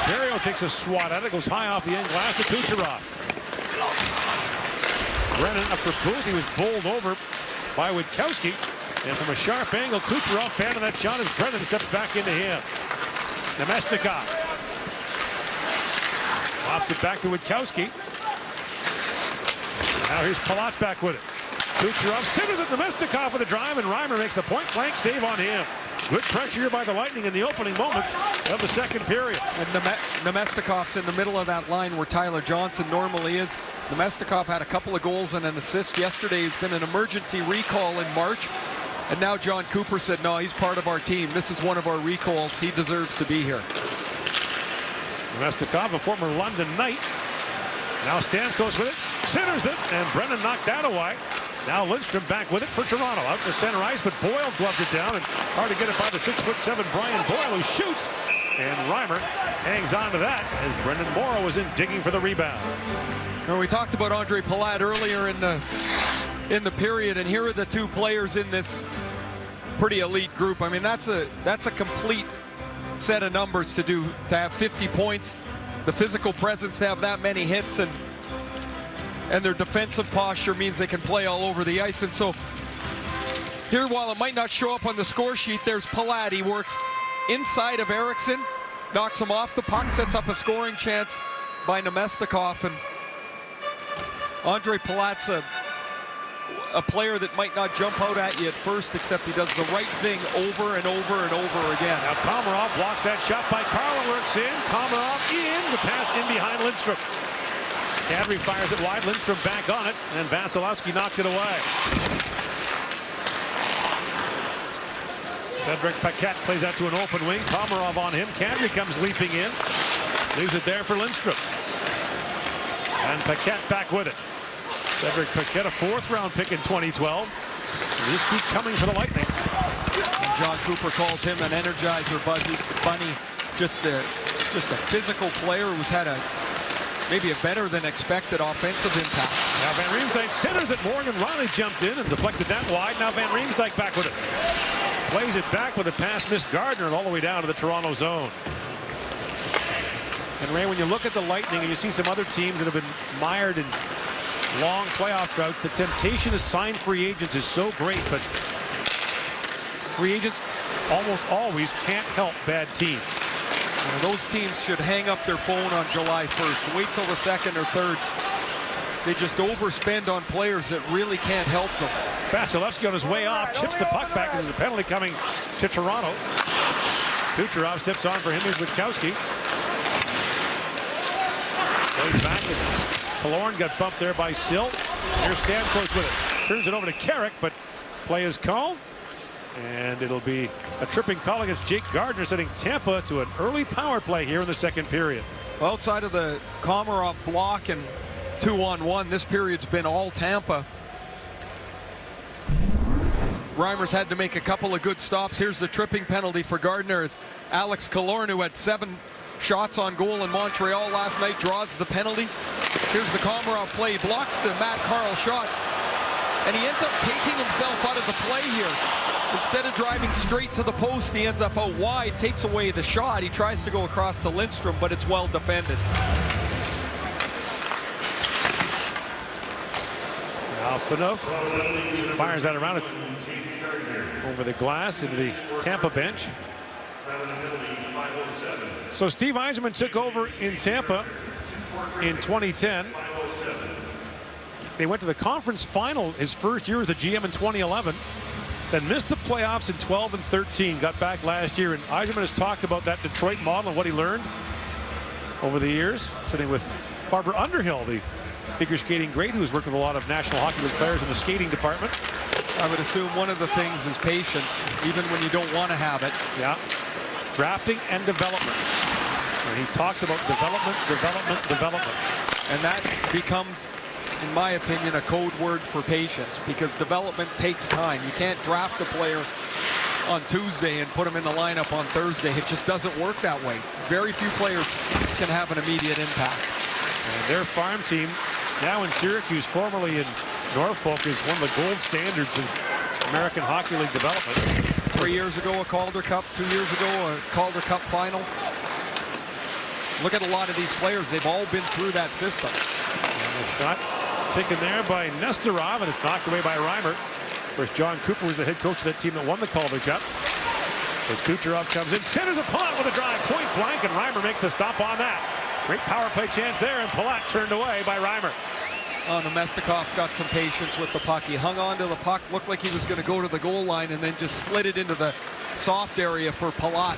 Barberio takes a swat at it. Goes high off the end glass to Kucherov. Brennan up for Booth. He was bowled over by Witkowski. And from a sharp angle, Kucherov fanning that shot as Brennan steps back into him. Namestnikov pops it back to Witkowski. Now here's Palat back with it. Kucherov centers it. Namestnikov with a drive, and Reimer makes the point blank save on him. Good pressure here by the Lightning in the opening moments of the second period. And Namestnikov's in the middle of that line where Tyler Johnson normally is. Namestnikov had a couple of goals and an assist yesterday. He's been an emergency recall in March. And now John Cooper said, no, he's part of our team. This is one of our recalls. He deserves to be here. Namestnikov, a former London Knight. Now Stamkos with it. Centers it, and Brennan knocked that away. Now Lindstrom back with it for Toronto. Out to center ice, but Boyle gloved it down, and hard to get it by the 6'7" Brian Boyle, who shoots. And Reimer hangs on to that as Brendan Morrow was in digging for the rebound. Well, we talked about Andre Palat earlier in the period, and here are the two players in this pretty elite group. I mean, that's a complete set of numbers to have 50 points, the physical presence to have that many hits, and their defensive posture means they can play all over the ice. And so here, while it might not show up on the score sheet, there's Palat. He works inside of Eriksson, knocks him off the puck, sets up a scoring chance by Namestnikov. And Andre Palat's a player that might not jump out at you at first, except he does the right thing over and over and over again. Now Komarov blocks that shot by Carlin, works in. Komarov in, the pass in behind Lindstrom. Kadri fires it wide, Lindstrom back on it, and Vasilevsky knocked it away. Cedric Paquette plays that to an open wing. Komarov on him. Kadri comes leaping in. Leaves it there for Lindstrom. And Paquette back with it. Cedric Paquette, a 4th-round pick in 2012. They just keep coming for the Lightning. And John Cooper calls him an energizer bunny. Just a physical player who's had maybe a better than expected offensive impact. Now Van Riemsdyk centers it. Morgan Riley jumped in and deflected that wide. Now Van Riemsdyk back with it. Plays it back with a pass, missed Gardner, and all the way down to the Toronto zone. And Ray, when you look at the Lightning and you see some other teams that have been mired in long playoff droughts, the temptation to sign free agents is so great, but free agents almost always can't help bad teams. And those teams should hang up their phone on July 1st. Wait till the 2nd or 3rd. They just overspend on players that really can't help them. Vasilevsky on his way off, chips the puck back as there's a penalty coming to Toronto. Kucherov steps on for him. Here's Witkowski. Goes back. Killorn got bumped there by Sill. Here's Stamkos with it. Turns it over to Carrick, but play is called. And it'll be a tripping call against Jake Gardiner, sending Tampa to an early power play here in the second period. Well, outside of the Komarov block and 2-on-1, this period's been all Tampa. Reimer's had to make a couple of good stops. Here's the tripping penalty for Gardiner. As Alex Killorn, who had 7 shots on goal in Montreal last night, draws the penalty. Here's the Komarov play. He blocks the Matt Carle shot. And he ends up taking himself out of the play here. Instead of driving straight to the post, he ends up out wide, takes away the shot. He tries to go across to Lindstrom, but it's well defended. Now Phaneuf fires that around. It's over the glass into the Tampa bench. So Steve Yzerman took over in Tampa in 2010. They went to the conference final his first year as the GM in 2011. Then missed the playoffs in 12 and 13. Got back last year. And Yzerman has talked about that Detroit model and what he learned over the years. Sitting with Barbara Underhill, the figure skating great, who's worked with a lot of National Hockey League players in the skating department. I would assume one of the things is patience, even when you don't want to have it. Yeah. Drafting and development. And he talks about development. And that becomes, in my opinion, a code word for patience, because development takes time. You can't draft a player on Tuesday and put him in the lineup on Thursday. It just doesn't work that way. Very few players can have an immediate impact. And their farm team, now in Syracuse, formerly in Norfolk, is one of the gold standards in American Hockey League development. 3 years ago, a Calder Cup. 2 years ago, a Calder Cup final. Look at a lot of these players. They've all been through that system. And a shot taken there by Nestorov, and it's knocked away by Reimer. Of course, John Cooper was the head coach of that team that won the Calder Cup. As Kucherov comes in, centers a Palat with a drive, point blank, and Reimer makes the stop on that. Great power play chance there, and Palat turned away by Reimer. Nemestikov's got some patience with the puck. He hung on to the puck, looked like he was going to go to the goal line, and then just slid it into the soft area for Palat.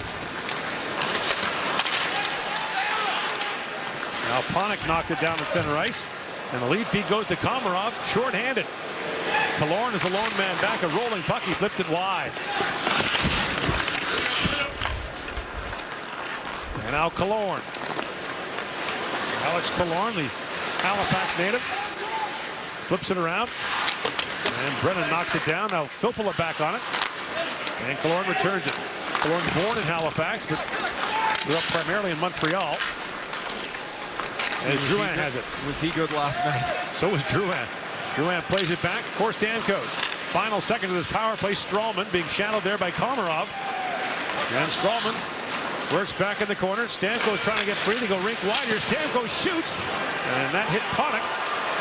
Now Panik knocks it down at center ice, and the lead feed goes to Komarov, short-handed. Killorn is the lone man back, a rolling puck. He flipped it wide. And now Killorn. Alex Killorn, the Halifax native, flips it around, and Brennan knocks it down. Now Filppula back on it, and Killorn returns it. Killorn born in Halifax, but grew up primarily in Montreal. As Drouin has it. Was he good last night? So was Drouin. Drouin plays it back for Stamkos. Final second of this power play. Stralman being shadowed there by Komarov. And Stralman works back in the corner. Stamkos trying to get free. They go rink wide here. Stamkos shoots. And that hit Panik.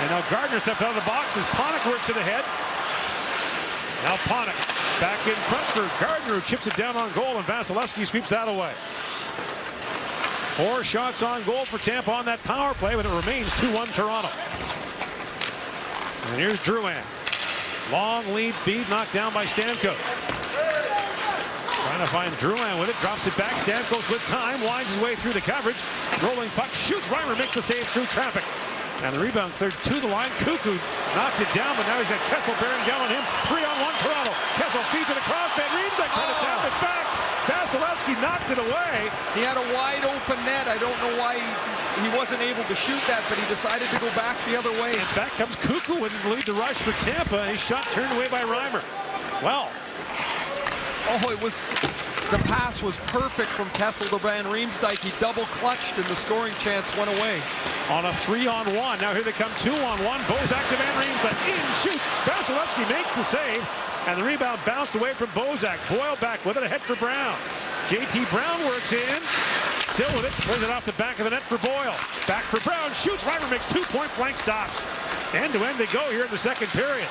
And now Gardiner stepped out of the box as Panik works it ahead. Now Panik back in front for Gardiner, who chips it down on goal, and Vasilevsky sweeps that away. 4 shots on goal for Tampa on that power play, but it remains 2-1 Toronto. And here's Drouin. Long lead feed knocked down by Stamkos. Trying to find Drouin with it, drops it back. Stamkos with time, winds his way through the coverage. Rolling puck, shoots. Reimer makes the save through traffic. And the rebound cleared to the line. Cuckoo knocked it down, but now he's got Kessel bearing down on him. 3-on-1 Toronto. Kessel feeds it across. Van Riemsdyk trying to tap it back. Vasilevsky knocked it away. He had a wide open net. I don't know why he wasn't able to shoot that, but he decided to go back the other way. And back comes Cuckoo with the lead to rush for Tampa. His shot turned away by Reimer. Well. Oh, it was, the pass was perfect from Kessel to Van Riemsdyk. He double clutched and the scoring chance went away. On a 3-on-1. Now here they come 2-on-1. Bozak to Van Riemsdyk. In shoots. Vasilevsky makes the save. And the rebound bounced away from Bozak. Boyle back with it, ahead for Brown. JT Brown works in. Still with it. Plays it off the back of the net for Boyle. Back for Brown. Shoots. Reimer makes 2 point-blank stops. End-to-end they go here in the second period.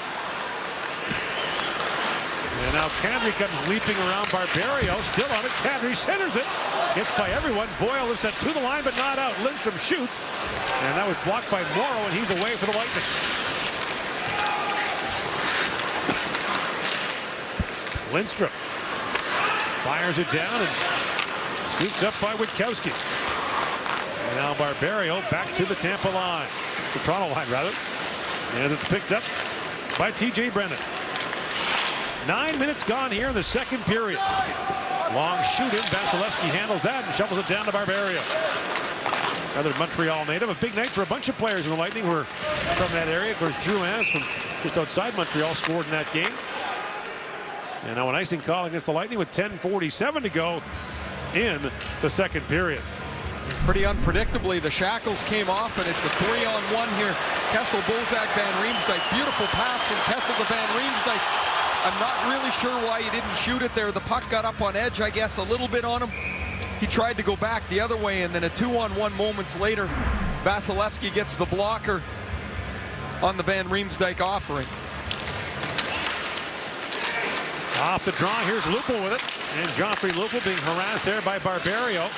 And now Kadri comes leaping around Barberio. Still on it. Kadri centers it. Gets by everyone. Boyle lifts that to the line, but not out. Lindstrom shoots. And that was blocked by Morrow, and he's away for the Lightning. Lindstrom fires it down and scooped up by Witkowski. And now Barberio back to the Tampa line. The Toronto line, rather. As it's picked up by TJ Brennan. 9 minutes gone here in the second period. Long shooting. Vasilevsky handles that and shovels it down to Barberio. Another Montreal native. A big night for a bunch of players in the Lightning who are from that area. Of course, Drouin from just outside Montreal scored in that game. And now an icing call against the Lightning with 10:47 to go in the second period. Pretty unpredictably, the shackles came off, and it's a 3-on-1 here. Kessel, Bozak, Van Riemsdyk. Beautiful pass from Kessel to Van Riemsdyk. I'm not really sure why he didn't shoot it there. The puck got up on edge, I guess, a little bit on him. He tried to go back the other way, and then a 2-on-1 moments later, Vasilevsky gets the blocker on the Van Riemsdyk offering. Off the draw, here's Lupul with it. And Joffrey Lupul being harassed there by Barberio.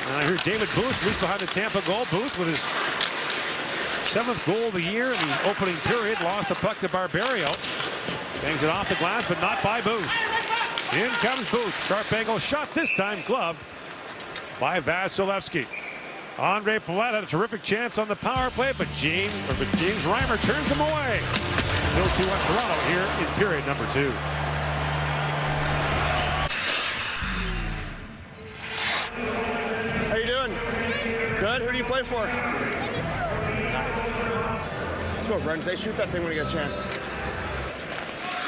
And here's David Booth, loose behind the Tampa goal. Booth with his 7th goal of the year in the opening period. Lost the puck to Barberio. Bangs it off the glass, but not by Booth. In comes Booth. Sharp angle shot, this time gloved by Vasilevsky. Andre Palat had a terrific chance on the power play, but James Reimer turns him away. Still 2-1 Toronto here in period number 2. How you doing? Good. Who do you play for? Let's go, Brendan. They shoot that thing when you get a chance.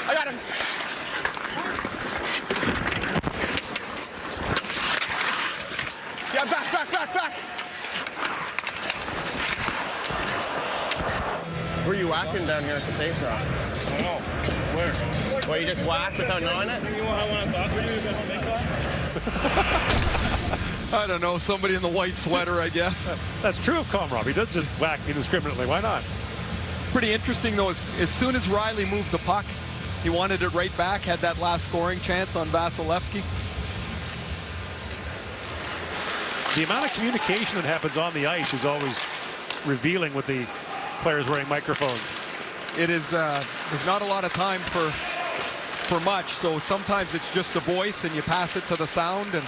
I got him. Yeah, back. Who are you whacking down here at the face-off? I don't know. Where? Well, you just whacked without knowing it? You want to talk to you about make I don't know, somebody in the white sweater, I guess. That's true of Komarov. He does just whack indiscriminately. Why not? Pretty interesting, though, as soon as Riley moved the puck, he wanted it right back, had that last scoring chance on Vasilevsky. The amount of communication that happens on the ice is always revealing with the players wearing microphones. It is, there's not a lot of time for much, so sometimes it's just a voice and you pass it to the sound, and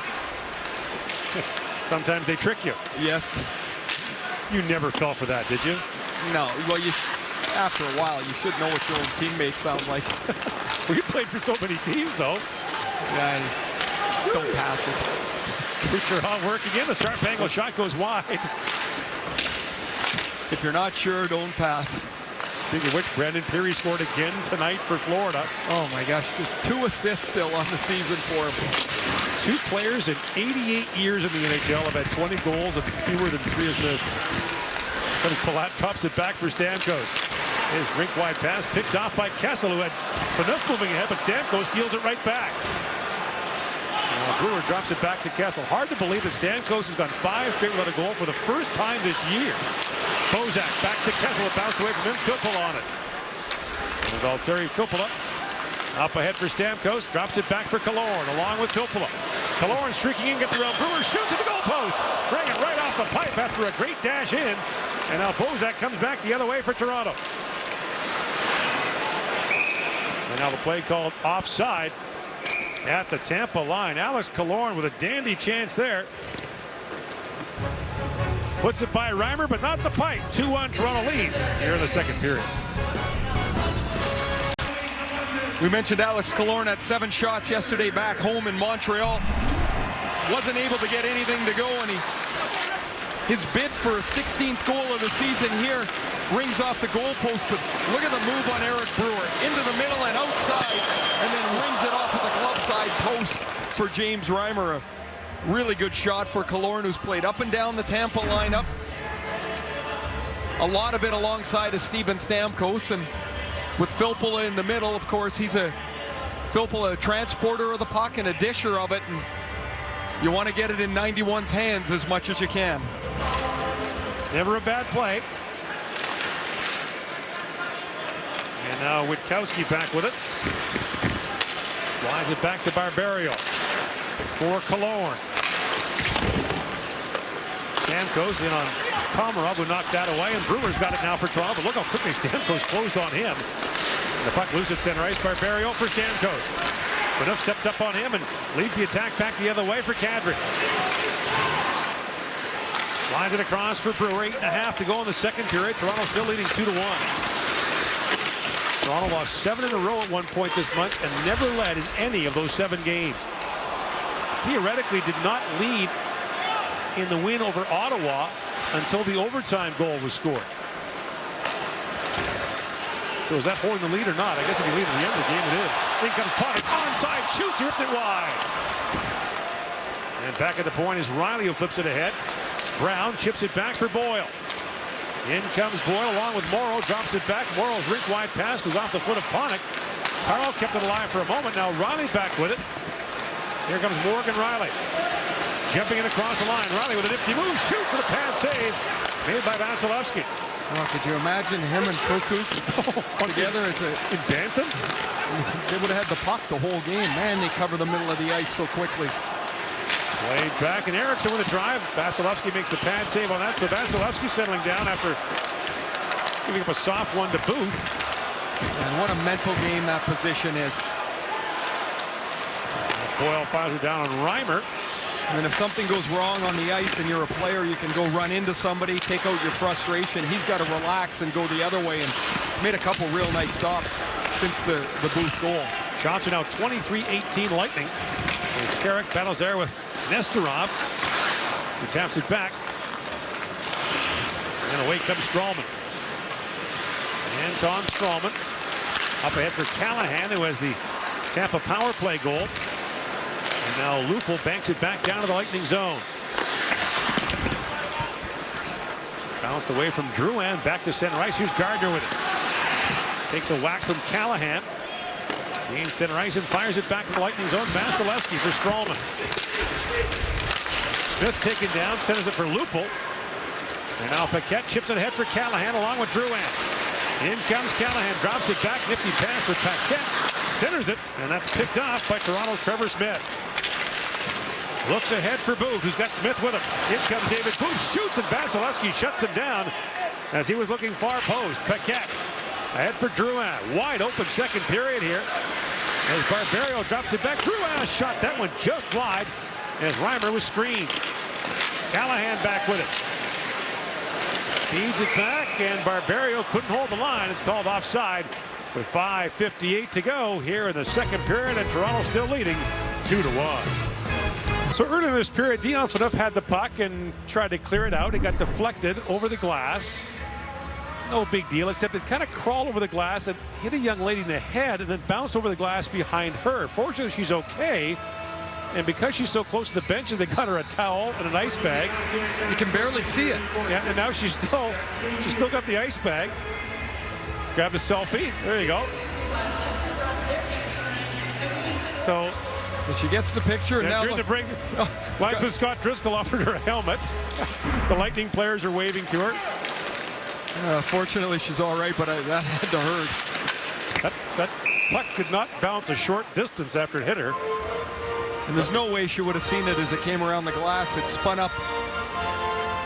sometimes they trick you. yes. You never fell for that, did you? No, well, after a while, you should know what your own teammates sound like. Well, you played for so many teams, though. Yeah, don't pass it. Kucher on work again. The sharp angle shot goes wide. If you're not sure, don't pass. Speaking of which, Brandon Peary scored again tonight for Florida. Oh my gosh, there's 2 assists still on the season for him. 2 players in 88 years in the NHL have had 20 goals and fewer than 3 assists. But Palat drops it back for Stamkos. His rink-wide pass picked off by Kessel, who had Phaneuf moving ahead, but Stamkos steals it right back. Brewer drops it back to Kessel. Hard to believe that Stamkos has gone 5 straight without a goal for the first time this year. Bozak back to Kessel. It bounced away from him. Filppula on it. And Valtteri Filppula up ahead for Stamkos. Drops it back for Killorn along with Filppula. Killorn streaking in, gets around Brewer, shoots at the goalpost. Bring it right off the pipe after a great dash in. And now Bozak comes back the other way for Toronto. And now the play called offside at the Tampa line. Alex Killorn with a dandy chance there. Puts it by Reimer, but not the pipe. 2-1 Toronto leads here in the second period. We mentioned Alex Killorn had 7 shots yesterday back home in Montreal. Wasn't able to get anything to go, and his bid for a 16th goal of the season here rings off the goalpost, but look at the move on Eric Brewer. Into the middle and outside, and then rings it off of the glove side post for James Reimer. A really good shot for Killorn, who's played up and down the Tampa lineup. A lot of it alongside of Steven Stamkos, and with Filppula in the middle, of course, Filppula a transporter of the puck and a disher of it, and you want to get it in 91's hands as much as you can. Never a bad play. And now Witkowski back with it. Slides it back to Barberio for Killorn. Stamkos in on Komarov, who knocked that away, and Brewer's got it now for Toronto. But look how quickly Stamkos closed on him. The puck loose at center ice. Barberio for Stamkos. Phaneuf stepped up on him and leads the attack back the other way for Kadri. Lines it across for Brewer. 8.5 to go in the second period. Toronto still leading 2-1. Toronto lost 7 in a row at one point this month and never led in any of those 7 games. Theoretically did not lead in the win over Ottawa until the overtime goal was scored. So is that holding the lead or not? I guess if you lead at the end of the game, it is. In comes Panik, onside, shoots, he ripped it wide. And back at the point is Riley, who flips it ahead. Brown chips it back for Boyle. In comes Boyle along with Morrow, drops it back. Morrow's rink-wide pass goes off the foot of Panik. Carl kept it alive for a moment. Now Riley back with it. Here comes Morgan Riley. Jumping it across the line. Riley with a nifty move, shoots and a pad save made by Vasilevsky. Oh, could you imagine him and Kuku together as in Bantam? They would have had the puck the whole game. Man, they cover the middle of the ice so quickly. Played back, and Eriksson with a drive. Vasilevsky makes a pad save on that. So Vasilevsky settling down after giving up a soft one to Booth. And what a mental game that position is. Boyle fires it down on Reimer. And if something goes wrong on the ice and you're a player, you can go run into somebody, take out your frustration. He's got to relax and go the other way, and made a couple real nice stops since the Booth goal. Shots are now 23-18 Lightning. As Carrick battles there with Nestorov, who taps it back. And away comes Stralman. Anton Stralman up ahead for Callahan, who has the Tampa power play goal. And now Lupul banks it back down to the Lightning zone. Bounced away from Drouin, back to center ice. Here's Gardner with it. Takes a whack from Callahan. Gains center ice and fires it back to the Lightning zone. Vasilevsky for Stralman. Smith taken down, centers it for Lupul. And now Paquette chips it ahead for Callahan along with Drouin. In comes Callahan, drops it back. Nifty pass for Paquette. Centers it, and that's picked off by Toronto's Trevor Smith. Looks ahead for Booth, who's got Smith with him. In comes David Booth, shoots, and Vasilevsky shuts him down as he was looking far post. Paquette ahead for Drouin. Wide open second period here as Barberio drops it back. Drouin shot that one just wide as Reimer was screened. Callahan back with it. Feeds it back, and Barberio couldn't hold the line. It's called offside with 5:58 to go here in the second period, and Toronto still leading 2-1. So early in this period, Dion Phaneuf had the puck and tried to clear it out. It got deflected over the glass. No big deal, except it kind of crawled over the glass and hit a young lady in the head and then bounced over the glass behind her. Fortunately, she's okay. And because she's so close to the benches, they got her a towel and an ice bag. You can barely see it. Yeah, and now she's still got the ice bag. Grabbed a selfie. There you go. So she gets the picture. Yeah, now during the break, Linesman Scott Driscoll offered her a helmet. The Lightning players are waving to her. Fortunately, she's all right, but that had to hurt. That puck did not bounce a short distance after it hit her. And there's no way she would have seen it as it came around the glass. It spun up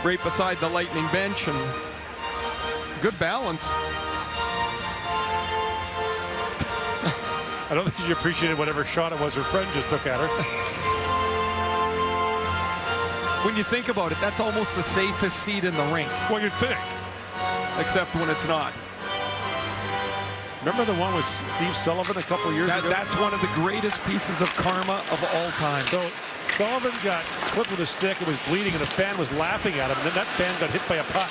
right beside the Lightning bench, and good balance. I don't think she appreciated whatever shot it was her friend just took at her. When you think about it, that's almost the safest seat in the rink. Well, you'd think. Except when it's not. Remember the one with Steve Sullivan a couple years ago? That's one of the greatest pieces of karma of all time. So Sullivan got clipped with a stick, it was bleeding, and a fan was laughing at him, and then that fan got hit by a puck.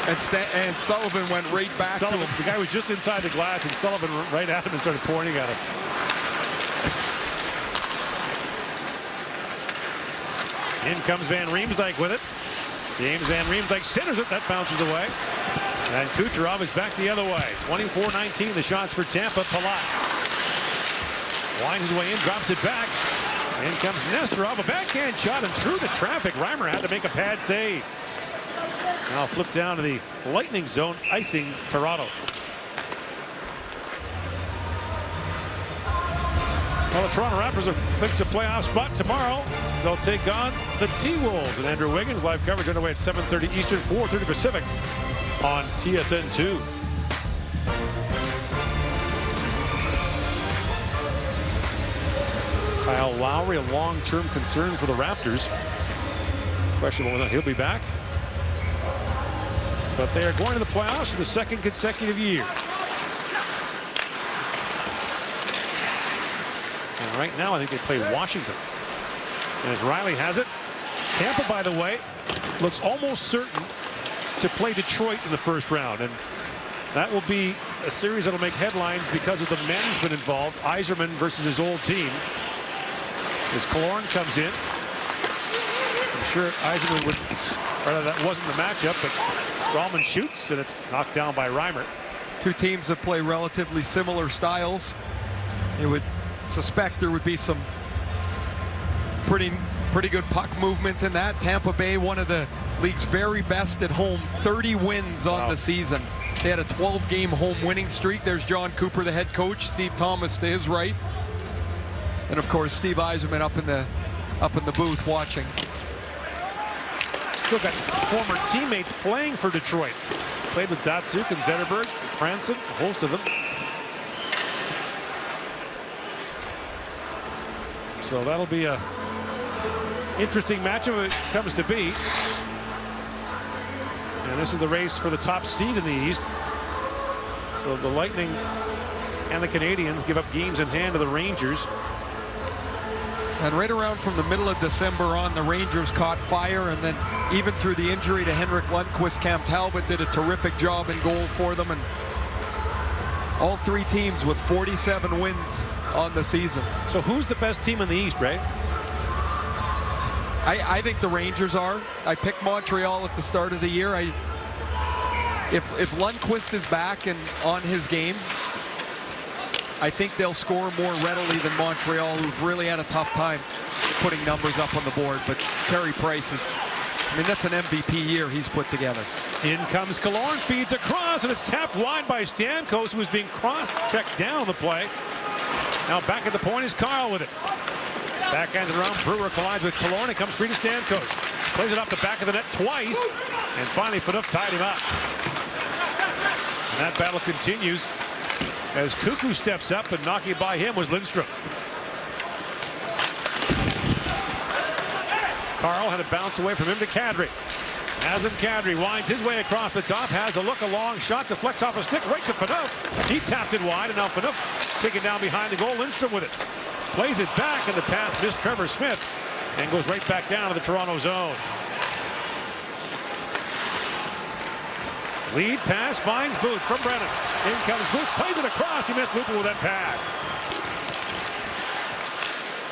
And Sullivan went right back to him. The guy was just inside the glass, and Sullivan went right at him and started pointing at him. In comes Van Riemsdyk with it. James Van Riemsdyk centers it. That bounces away. And Kucherov is back the other way. 24-19, the shots for Tampa. Palat winds his way in, drops it back. In comes Nestorov, a backhand shot, and through the traffic. Reimer had to make a pad save. Now flip down to the Lightning zone, icing Toronto. Well, the Toronto Raptors are clinched a playoff spot tomorrow. They'll take on the T-Wolves. And Andrew Wiggins, live coverage underway at 7:30 Eastern, 4:30 Pacific on TSN2. Kyle Lowry, a long-term concern for the Raptors. Questionable whether he'll be back. But they are going to the playoffs for the second consecutive year. And right now, I think they play Washington. And as Riley has it, Tampa, by the way, looks almost certain to play Detroit in the first round. And that will be a series that will make headlines because of the management involved. Yzerman versus his old team. As Killorn comes in. I'm sure Yzerman would, rather that wasn't the matchup, but Rallman shoots, and it's knocked down by Reimer. Two teams that play relatively similar styles. You would suspect there would be some pretty good puck movement in that. Tampa Bay, one of the league's very best at home, 30 wins on the season. They had a 12-game home winning streak. There's John Cooper, the head coach. Steve Thomas to his right, and of course Steve Yzerman up in the booth watching. Still got former teammates playing for Detroit. Played with Datsuk and Zetterberg, Cranston, a host of them. So that'll be a interesting matchup if it comes to be. And this is the race for the top seed in the East. So the Lightning and the Canadiens give up games in hand to the Rangers. And right around from the middle of December on, the Rangers caught fire, and then even through the injury to Henrik Lundqvist, Cam Talbot did a terrific job in goal for them, and all three teams with 47 wins on the season. So who's the best team in the East, Ray? I think the Rangers are. I picked Montreal at the start of the year. If Lundqvist is back and on his game, I think they'll score more readily than Montreal, who've really had a tough time putting numbers up on the board. But Carey Price is, I mean, that's an MVP year he's put together. In comes Killorn, feeds across, and it's tapped wide by Stamkos, who was being cross-checked down the play. Now back at the point is Kyle with it. Backhand around, Brewer collides with Killorn. It comes free to Stamkos. Plays it off the back of the net twice, and finally Phaneuf tied him up. And that battle continues as Cuckoo steps up, and knocking by him was Lindstrom. Carl had a bounce away from him to Kadri. Nazem Kadri winds his way across the top, has a look, a long shot, deflects off a stick right to Phaneuf. He tapped it wide, and now Phaneuf taken down behind the goal. Lindstrom with it. Plays it back, and the pass missed Trevor Smith and goes right back down to the Toronto zone. Lead pass finds Booth from Brennan. In comes Booth, plays it across. He missed Lupul with that pass.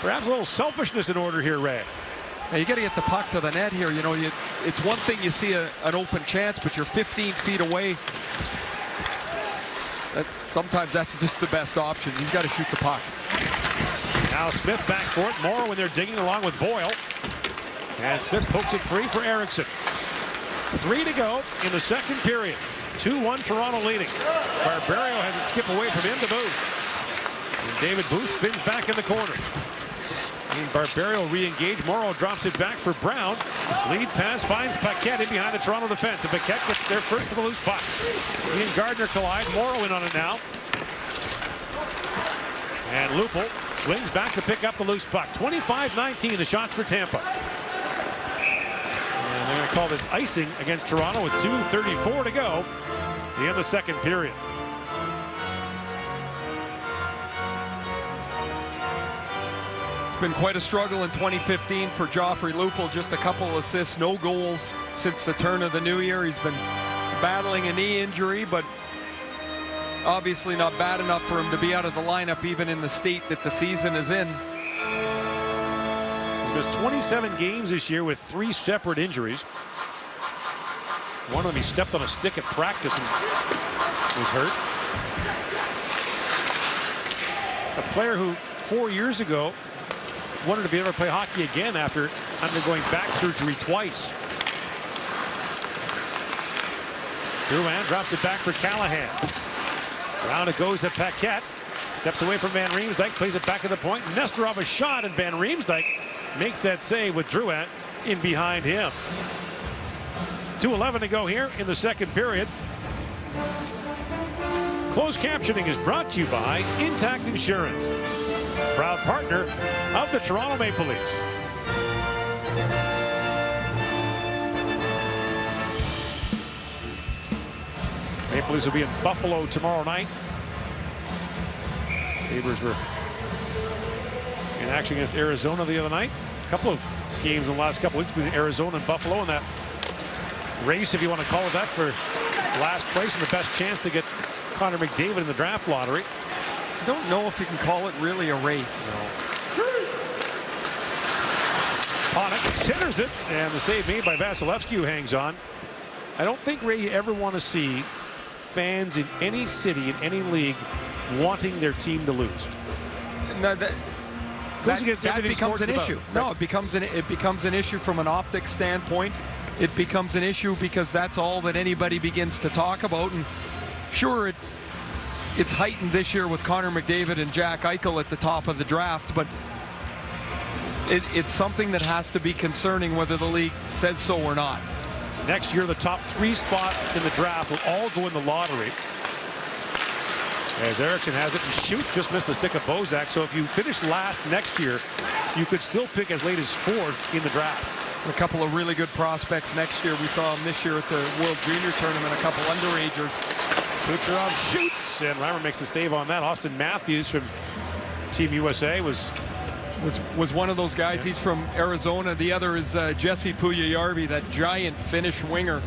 Perhaps a little selfishness in order here, Ray. Now you got to get the puck to the net here. You know, it's one thing you see an open chance, but you're 15 feet away. Sometimes that's just the best option. He's got to shoot the puck. Now Smith back for it. Morrow when they're digging along with Boyle. And Smith pokes it free for Eriksson. 3 to go in the second period. 2-1 Toronto leading. Barberio has it skip away from him to Booth. And David Booth spins back in the corner. And Barberio re-engaged. Morrow drops it back for Brown. Lead pass finds Paquette in behind the Toronto defense. And Paquette gets there first to the loose puck. He and Gardner collide. Morrow in on it now. And Lupul swings back to pick up the loose puck. 25-19 the shots for Tampa. And they're going to call this icing against Toronto with 2:34 to go in the second period. It's been quite a struggle in 2015 for Joffrey Lupul. Just a couple assists, no goals since the turn of the new year. He's been battling a knee injury, but obviously not bad enough for him to be out of the lineup even in the state that the season is in. He's missed 27 games this year with 3 separate injuries. One of them, he stepped on a stick at practice and was hurt. A player who 4 years ago wanted to be able to play hockey again after undergoing back surgery twice. Drouin drops it back for Callahan. Round it goes to Paquette. Steps away from Van Riemsdyk, plays it back to the point. Nesterov a shot, and Van Riemsdyk makes that save with Drouin in behind him. 2:11 to go here in the second period. Closed captioning is brought to you by Intact Insurance, proud partner of the Toronto Maple Leafs. Maple Leafs will be in Buffalo tomorrow night. Sabres were in action against Arizona the other night. A couple of games in the last couple of weeks between Arizona and Buffalo in that race, if you want to call it that, for last place and the best chance to get Connor McDavid in the draft lottery. I don't know if you can call it really a race. Panik centers it, and the save made by Vasilevsky, who hangs on. I don't think, Ray, you ever want to see fans in any city, in any league, wanting their team to lose. No, that becomes an issue. Right. No, it becomes an issue from an optics standpoint. It becomes an issue because that's all that anybody begins to talk about. And sure, it's heightened this year with Connor McDavid and Jack Eichel at the top of the draft, but it's something that has to be concerning whether the league says so or not. Next year, the top 3 spots in the draft will all go in the lottery. As Eriksson has it, and shoots just missed the stick of Bozak. So if you finish last next year, you could still pick as late as 4th in the draft. A couple of really good prospects next year. We saw them this year at the World Junior Tournament, a couple underagers. Kucherov shoots, and Reimer makes a save on that. Austin Matthews from Team USA was one of those guys. He's from Arizona. The other is Jesse Puljujarvi, that giant Finnish winger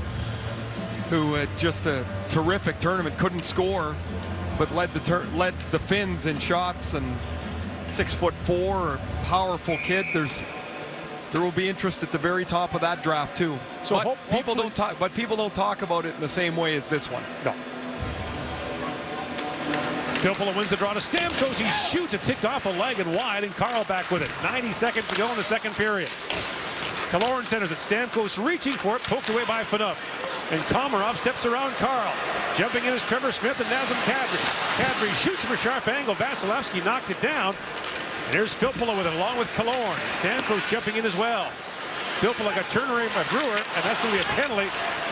who had just a terrific tournament. Couldn't score, but led the Finns in shots. And 6'4", powerful kid. There will be interest at the very top of that draft too. So people don't talk about it in the same way as this one. No. Filppula wins the draw to Stamkos. He shoots it, ticked off a leg and wide, and Carl back with it. 90 seconds to go in the second period. Kaloran centers it. Stamkos reaching for it, poked away by Phaneuf. And Komarov steps around Carl. Jumping in is Trevor Smith and Nazem Kadri. Kadri shoots from a sharp angle. Vasilevsky knocked it down. And here's Filppula with it, along with Kaloran. Stamkos jumping in as well. Filppula got turned away by Brewer, and that's going to be a penalty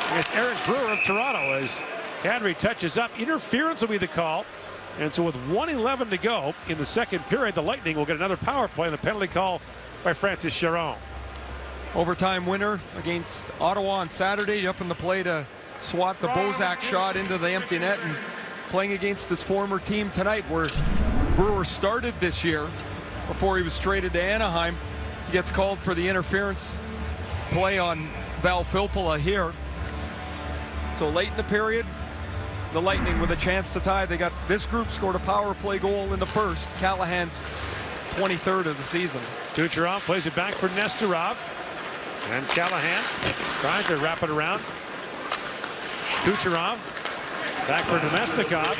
against Eric Brewer of Toronto as Kadri touches up. Interference will be the call. And so with 1:11 to go in the second period, the Lightning will get another power play, and the penalty call by Francis Chiron. Overtime winner against Ottawa on Saturday, up in the play to swat the Bozak shot into the empty net, and playing against his former team tonight, where Brewer started this year before he was traded to Anaheim. He gets called for the interference play on Val Filppula here. So late in the period, the Lightning with a chance to tie. This group scored a power play goal in the first. Callahan's 23rd of the season. Kucherov plays it back for Nestorov. And Callahan trying to wrap it around. Kucherov back for Nemestikov.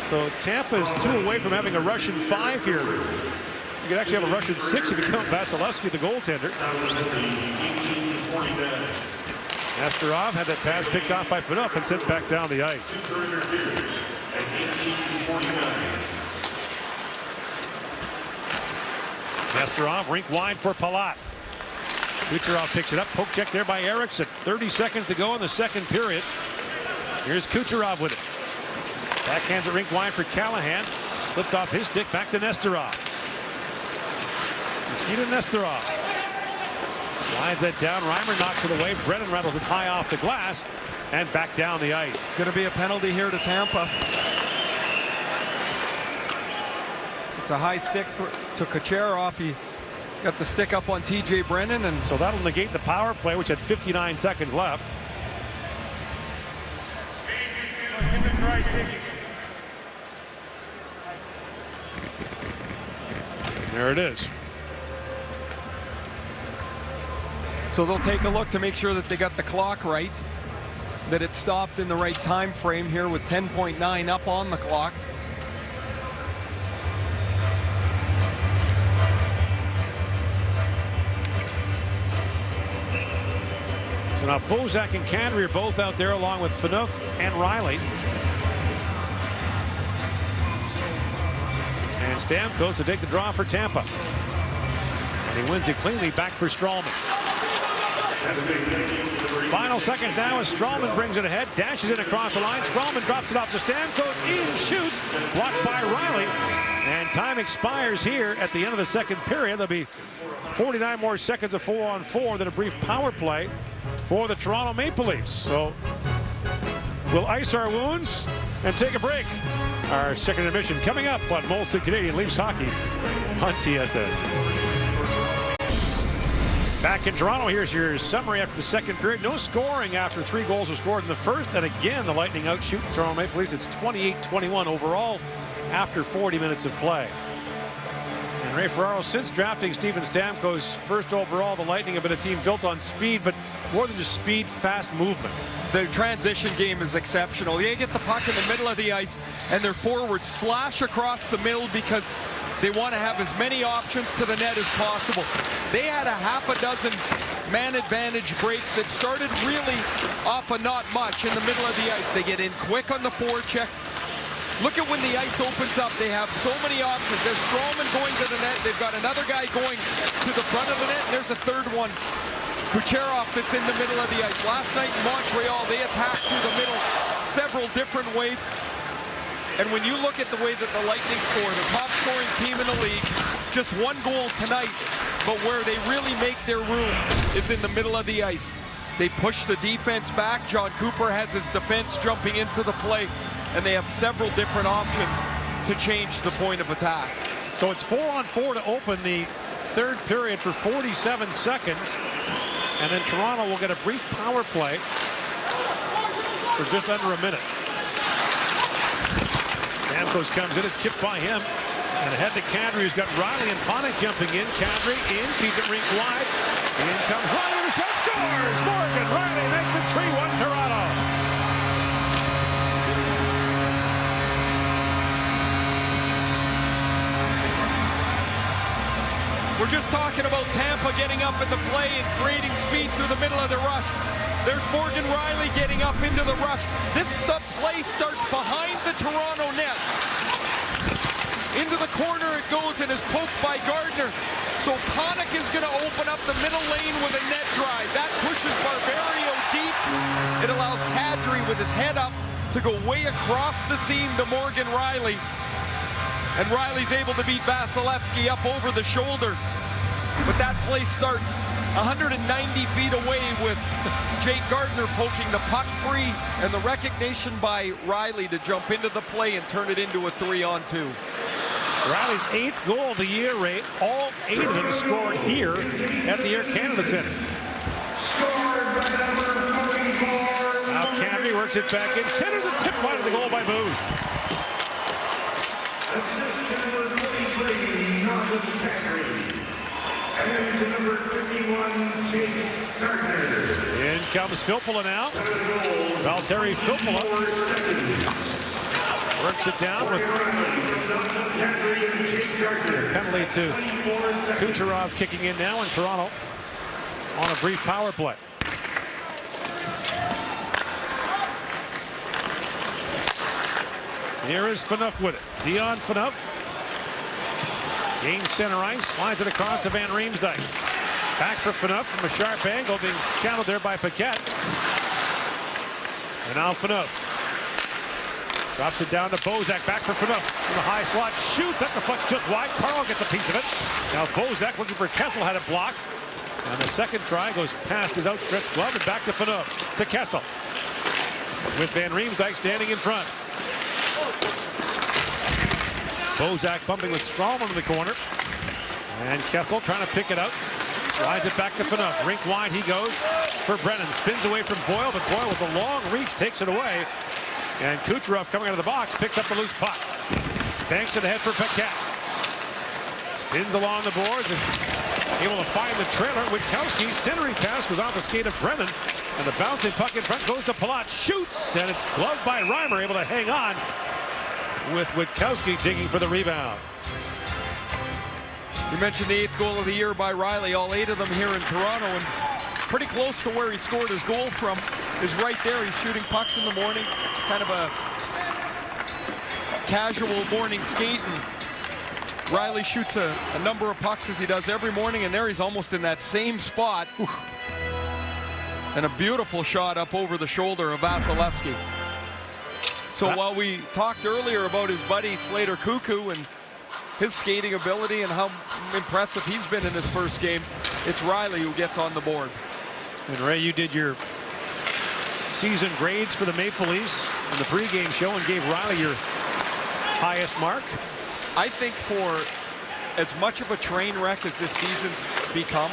So Tampa's 2 away from having a Russian 5 here. You could actually have a Russian 6 if you count Vasilevsky, the goaltender. Nestorov had that pass picked off by Phaneuf and sent back down the ice. Nestorov, rink wide for Palat. Kucherov picks it up. Poke check there by Eriksson. 30 seconds to go in the second period. Here's Kucherov with it. Backhands it rink wide for Callahan. Slipped off his stick. Back to Nestorov. Nikita Nestorov. Lines that down. Reimer knocks it away. Brennan rattles it high off the glass and back down the ice. Going to be a penalty here to Tampa. It's a high stick to Kucherov. He got the stick up on T.J. Brennan, and so that'll negate the power play, which had 59 seconds left. There it is. So they'll take a look to make sure that they got the clock right, that it stopped in the right time frame here with 10.9 up on the clock. So now Bozak and Kadri are both out there along with Phaneuf and Riley. And Stamkos to take the draw for Tampa. And he wins it cleanly back for Stralman. Final seconds now as Stralman brings it ahead, dashes it across the line. Stralman drops it off to Stamkos, in shoots, blocked by Riley. And time expires here at the end of the second period. There'll be 49 more seconds of 4-on-4, then a brief power play for the Toronto Maple Leafs. So We'll ice our wounds and take a break. Our second intermission coming up on Molson Canadian Leafs Hockey on TSN. Back in Toronto, here's your summary after the second period. No scoring after 3 goals were scored in the first. And again, the Lightning outshoot the Toronto Maple Leafs. It's 28-21 overall after 40 minutes of play. And Ray Ferraro, since drafting Steven Stamkos first overall, the Lightning have been a team built on speed, but more than just speed, fast movement. Their transition game is exceptional. They get the puck in the middle of the ice, and their forwards slash across the middle because they want to have as many options to the net as possible. They had a half a dozen man advantage breaks that started really off of not much in the middle of the ice. They get in quick on the forecheck. Look at when the ice opens up. They have so many options. There's Stroman going to the net. They've got another guy going to the front of the net. And there's a third one, Kucherov, that's in the middle of the ice. Last night in Montreal, they attacked through the middle several different ways. And when you look at the way that the Lightning score, the top scoring team in the league, just 1 goal tonight, but where they really make their room is in the middle of the ice. They push the defense back. John Cooper has his defense jumping into the play, and they have several different options to change the point of attack. So it's 4-on-4 to open the third period for 47 seconds. And then Toronto will get a brief power play for just under a minute. Stamkos comes in, it's chipped by him. And ahead to Kadri, who's got Riley and Panik jumping in. Kadri in, keeps it rink wide. In comes Riley, the shot scores! Morgan Riley makes it 3-1 Toronto. We're just talking about Tampa getting up in the play and creating speed through the middle of the rush. There's Morgan Riley getting up into the rush. The play starts behind the Toronto net. Into the corner it goes and is poked by Gardner. So Panik is going to open up the middle lane with a net drive. That pushes Barberio deep. It allows Kadri with his head up to go way across the seam to Morgan Riley. And Riley's able to beat Vasilevsky up over the shoulder. But that play starts 190 feet away with Jake Gardner poking the puck free, and the recognition by Riley to jump into the play and turn it into a 3-on-2. Riley's 8th goal of the year, Ray. All 8 of them scored here at the Air Canada Center. Now Kadri works it back in. Centers a tip wide of the goal by Booth. Assistant number 43, Nazem Kadri. And to number 51, Jake Gardner. In comes Filppula now. Valtteri Filppula works it down with penalty to Kucherov kicking in now in Toronto on a brief power play. Here is Phaneuf with it. Dion Phaneuf gains center ice, slides it across to Van Riemsdyk. Back for Phaneuf from a sharp angle, being channeled there by Paquette. And now Phaneuf drops it down to Bozak. Back for Phaneuf in the high slot, shoots, that deflects just wide. Carl gets a piece of it. Now Bozak looking for Kessel, had it blocked. And the second try goes past his outstretched glove and back to Phaneuf, to Kessel. With Van Riemsdyk standing in front. Bozak bumping with Stralman in the corner. And Kessel trying to pick it out. Slides it back to Phaneuf. Rink wide he goes for Brennan. Spins away from Boyle, but Boyle with a long reach takes it away. And Kucherov coming out of the box picks up the loose puck. Banks it ahead for Paquette. Spins along the boards and able to find the trailer. Witkowski's centering pass goes off the skate of Brennan. And the bouncing puck in front goes to Palat. Shoots, and it's gloved by Reimer, able to hang on with Witkowski digging for the rebound. You mentioned the 8th goal of the year by Riley, all 8 of them here in Toronto, and pretty close to where he scored his goal from is right there. He's shooting pucks in the morning, kind of a casual morning skate, and Riley shoots a number of pucks as he does every morning, and there he's almost in that same spot. And a beautiful shot up over the shoulder of Vasilevsky. So while we talked earlier about his buddy Slater Cuckoo and his skating ability and how impressive he's been in his first game, it's Riley who gets on the board. And Ray, you did your season grades for the Maple Leafs in the pregame show and gave Riley your highest mark. I think for as much of a train wreck as this season's become,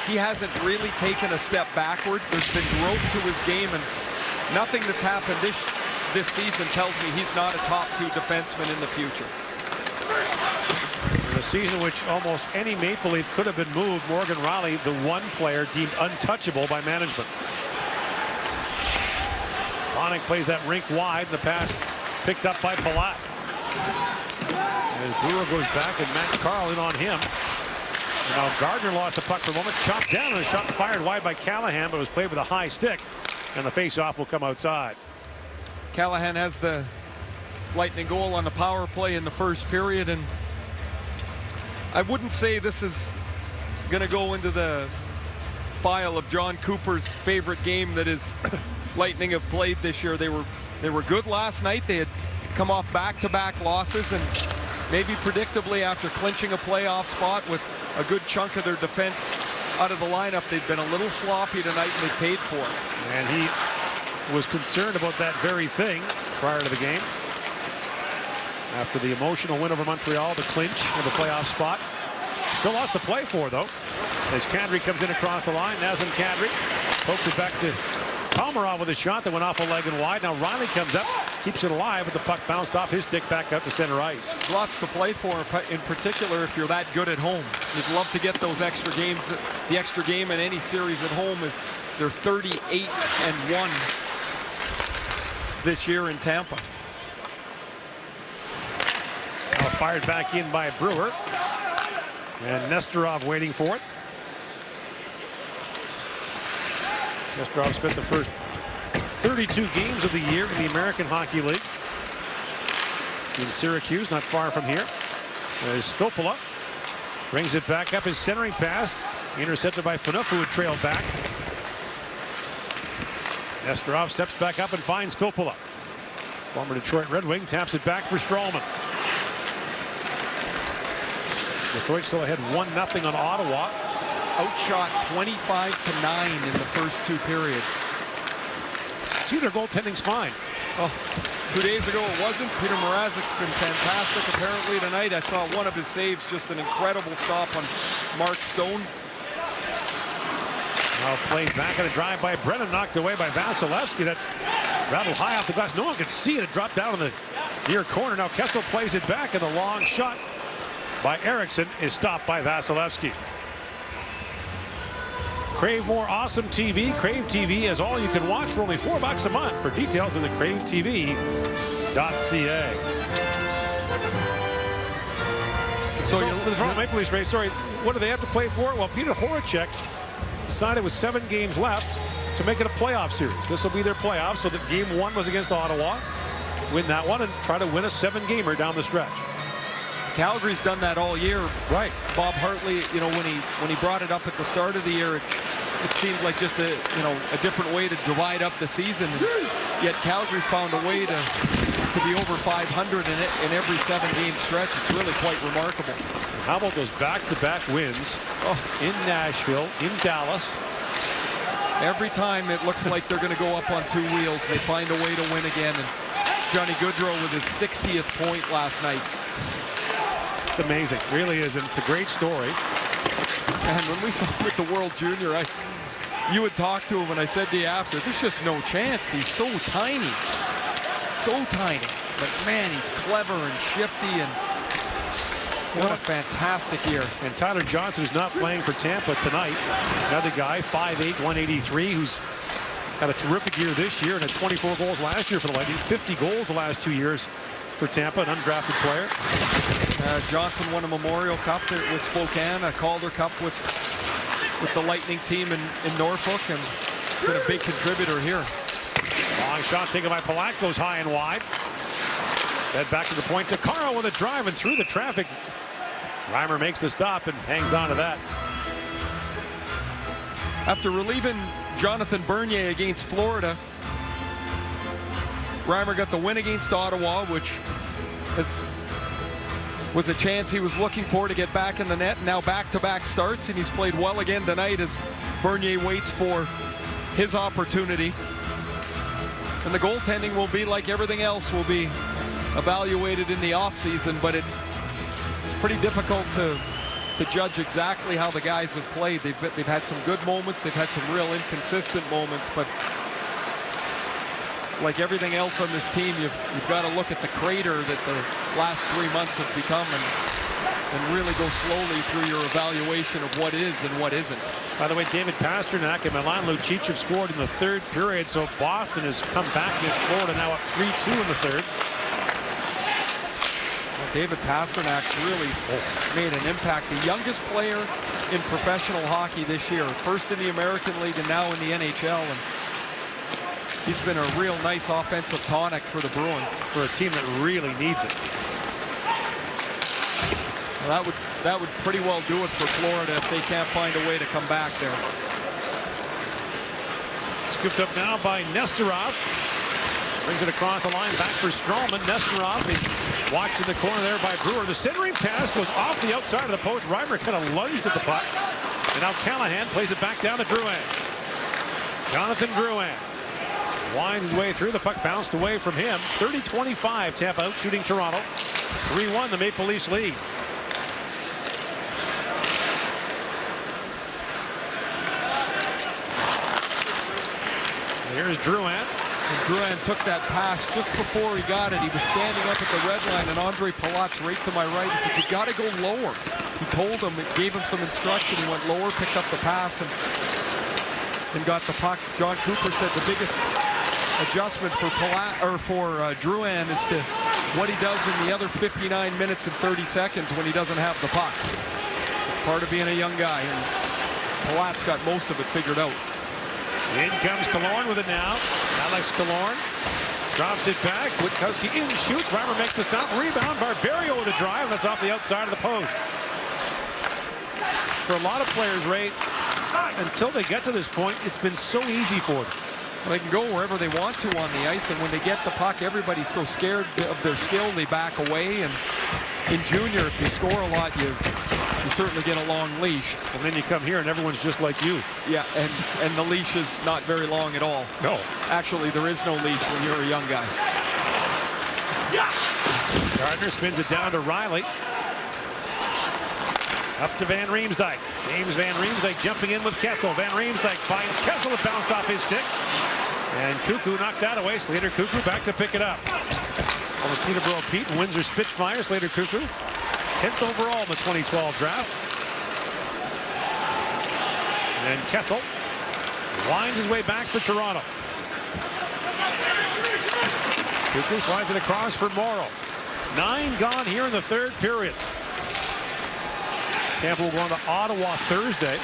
he hasn't really taken a step backward. There's been growth to his game, and nothing that's happened this season tells me he's not a top 2 defenseman in the future. In a season which almost any Maple Leaf could have been moved, Morgan Riley, the one player deemed untouchable by management. Bonnick plays that rink wide. The pass picked up by Palat. As Brewer goes back and Matt Carl in on him. And now Gardner lost the puck for a moment. Chopped down and a shot fired wide by Callahan, but was played with a high stick. And the face-off will come outside. Callahan has the Lightning goal on the power play in the first period, and I wouldn't say this is going to go into the file of John Cooper's favorite game that his Lightning have played this year. They were good last night. They had come off back-to-back losses, and maybe predictably after clinching a playoff spot with a good chunk of their defense out of the lineup, they've been a little sloppy tonight, and they paid for it. And he was concerned about that very thing prior to the game. After the emotional win over Montreal to clinch in the playoff spot. Still lots to play for, though. As Kadri comes in across the line, Nazem Kadri pokes it back to Komarov with a shot that went off a leg and wide. Now Riley comes up, keeps it alive, but the puck bounced off his stick back out to center ice. Lots to play for, in particular if you're that good at home. You'd love to get those extra games. The extra game in any series at home is they're 38-1 this year in Tampa. Now fired back in by Brewer. And Nestorov waiting for it. Nestorov spent the first 32 games of the year in the American Hockey League in Syracuse, not far from here. As Filppula brings it back up, his centering pass intercepted by Phaneuf, who would trail back. Nestorov steps back up and finds Filppula. Former Detroit Red Wing taps it back for Stralman. Detroit still ahead 1-0 on Ottawa. Outshot 25-9 in the first 2 periods. See, their goaltending's fine. Oh, 2 days ago it wasn't. Peter Mrazek's been fantastic. Apparently tonight I saw one of his saves, just an incredible stop on Mark Stone. Now played back on a drive by Brennan, knocked away by Vasilevsky. That rattled high off the glass. No one could see it. It dropped down in the near corner. Now Kessel plays it back, and the long shot by Eriksson is stopped by Vasilevsky. Crave more awesome TV. Crave TV is all you can watch for only $4 a month. For details, visit cravetv.ca. So for the Toronto Maple Leafs race, sorry, what do they have to play for? Well, Peter Horacek decided with 7 games left to make it a playoff series. This will be their playoff. So that game 1 was against Ottawa. Win that one and try to win a 7-gamer down the stretch. Calgary's done that all year. Right. Bob Hartley, you know, when he brought it up at the start of the year, it seemed like just a different way to divide up the season. And yet Calgary's found a way to be over 500 in every 7-game stretch. It's really quite remarkable. How about those back-to-back wins in Nashville, in Dallas? Every time it looks like they're going to go up on 2 wheels, they find a way to win again. And Johnny Gaudreau with his 60th point last night. It's amazing, it really is, and it's a great story. And when we saw him at the World Junior, you would talk to him, and I said to you after, there's just no chance. He's so tiny, but man, he's clever and shifty, and what a fantastic year. And Tyler Johnson, who's not playing for Tampa tonight, another guy, 5'8", 183, who's had a terrific year this year and had 24 goals last year for the Lightning, 50 goals the last 2 years for Tampa, an undrafted player. Johnson won a Memorial Cup with Spokane, a Calder Cup with the Lightning team in Norfolk, and been a big contributor here. Long shot taken by Palat, goes high and wide. Head back to the point to Carl with a drive and through the traffic. Reimer makes the stop and hangs on to that. After relieving Jonathan Bernier against Florida, Reimer got the win against Ottawa, which was a chance he was looking for to get back in the net. Now back-to-back starts, and he's played well again tonight as Bernier waits for his opportunity. And the goaltending will be like everything else, will be evaluated in the offseason, but it's pretty difficult to judge exactly how the guys have played. They've had some good moments, they've had some real inconsistent moments, but like everything else on this team, you've got to look at the crater that the last 3 months have become and really go slowly through your evaluation of what is and what isn't. By the way, David Pastrnak and Milan Lucic have scored in the third period, so Boston has come back against Florida, now up 3-2 in the third. Well, David Pastrnak really made an impact. The youngest player in professional hockey this year, first in the American League and now in the NHL. And he's been a real nice offensive tonic for the Bruins. For a team that really needs it. Well, that would pretty well do it for Florida if they can't find a way to come back there. Scooped up now by Nesterov. Brings it across the line, back for Stralman. Nesterov watched in the corner there by Brewer. The centering pass goes off the outside of the post. Reimer kind of lunged at the puck. And now Callahan plays it back down to Drouin. Jonathan Drouin winds his way through. The puck bounced away from him. 30-25, Tampa out shooting Toronto. 3-1, the Maple Leafs lead. Here's Drouin. And Drouin took that pass just before he got it. He was standing up at the red line, and Andre Palat's right to my right. He said, "You got to go lower." He told him, it gave him some instruction. He went lower, picked up the pass, and got the puck. John Cooper said the biggest adjustment for Drouin is to what he does in the other 59 minutes and 30 seconds when he doesn't have the puck. It's part of being a young guy, and Palat's got most of it figured out. In comes Killorn with it now. Alex Killorn drops it back. Witkowski in, shoots. Reimer makes the stop. Rebound. Barberio with a drive. That's off the outside of the post. For a lot of players, Ray, until they get to this point, it's been so easy for them. Well, they can go wherever they want to on the ice, and when they get the puck, everybody's so scared of their skill, they back away. And in junior, if you score a lot, you certainly get a long leash. And then you come here and everyone's just like you. Yeah, and the leash is not very long at all. No. Actually, there is no leash when you're a young guy. Gardner spins it down to Riley. Up to Van Riemsdyk. James Van Riemsdyk jumping in with Kessel. Van Riemsdyk finds Kessel. It bounced off his stick. And Cuckoo knocked that away. Slater Cuckoo back to pick it up. Over Peterborough Pete and Windsor Spitfire. Slater Cuckoo, 10th overall in the 2012 draft. And Kessel winds his way back for Toronto. Cuckoo slides it across for Morrow. 9 gone here in the third period. Tampa will go on to Ottawa Thursday.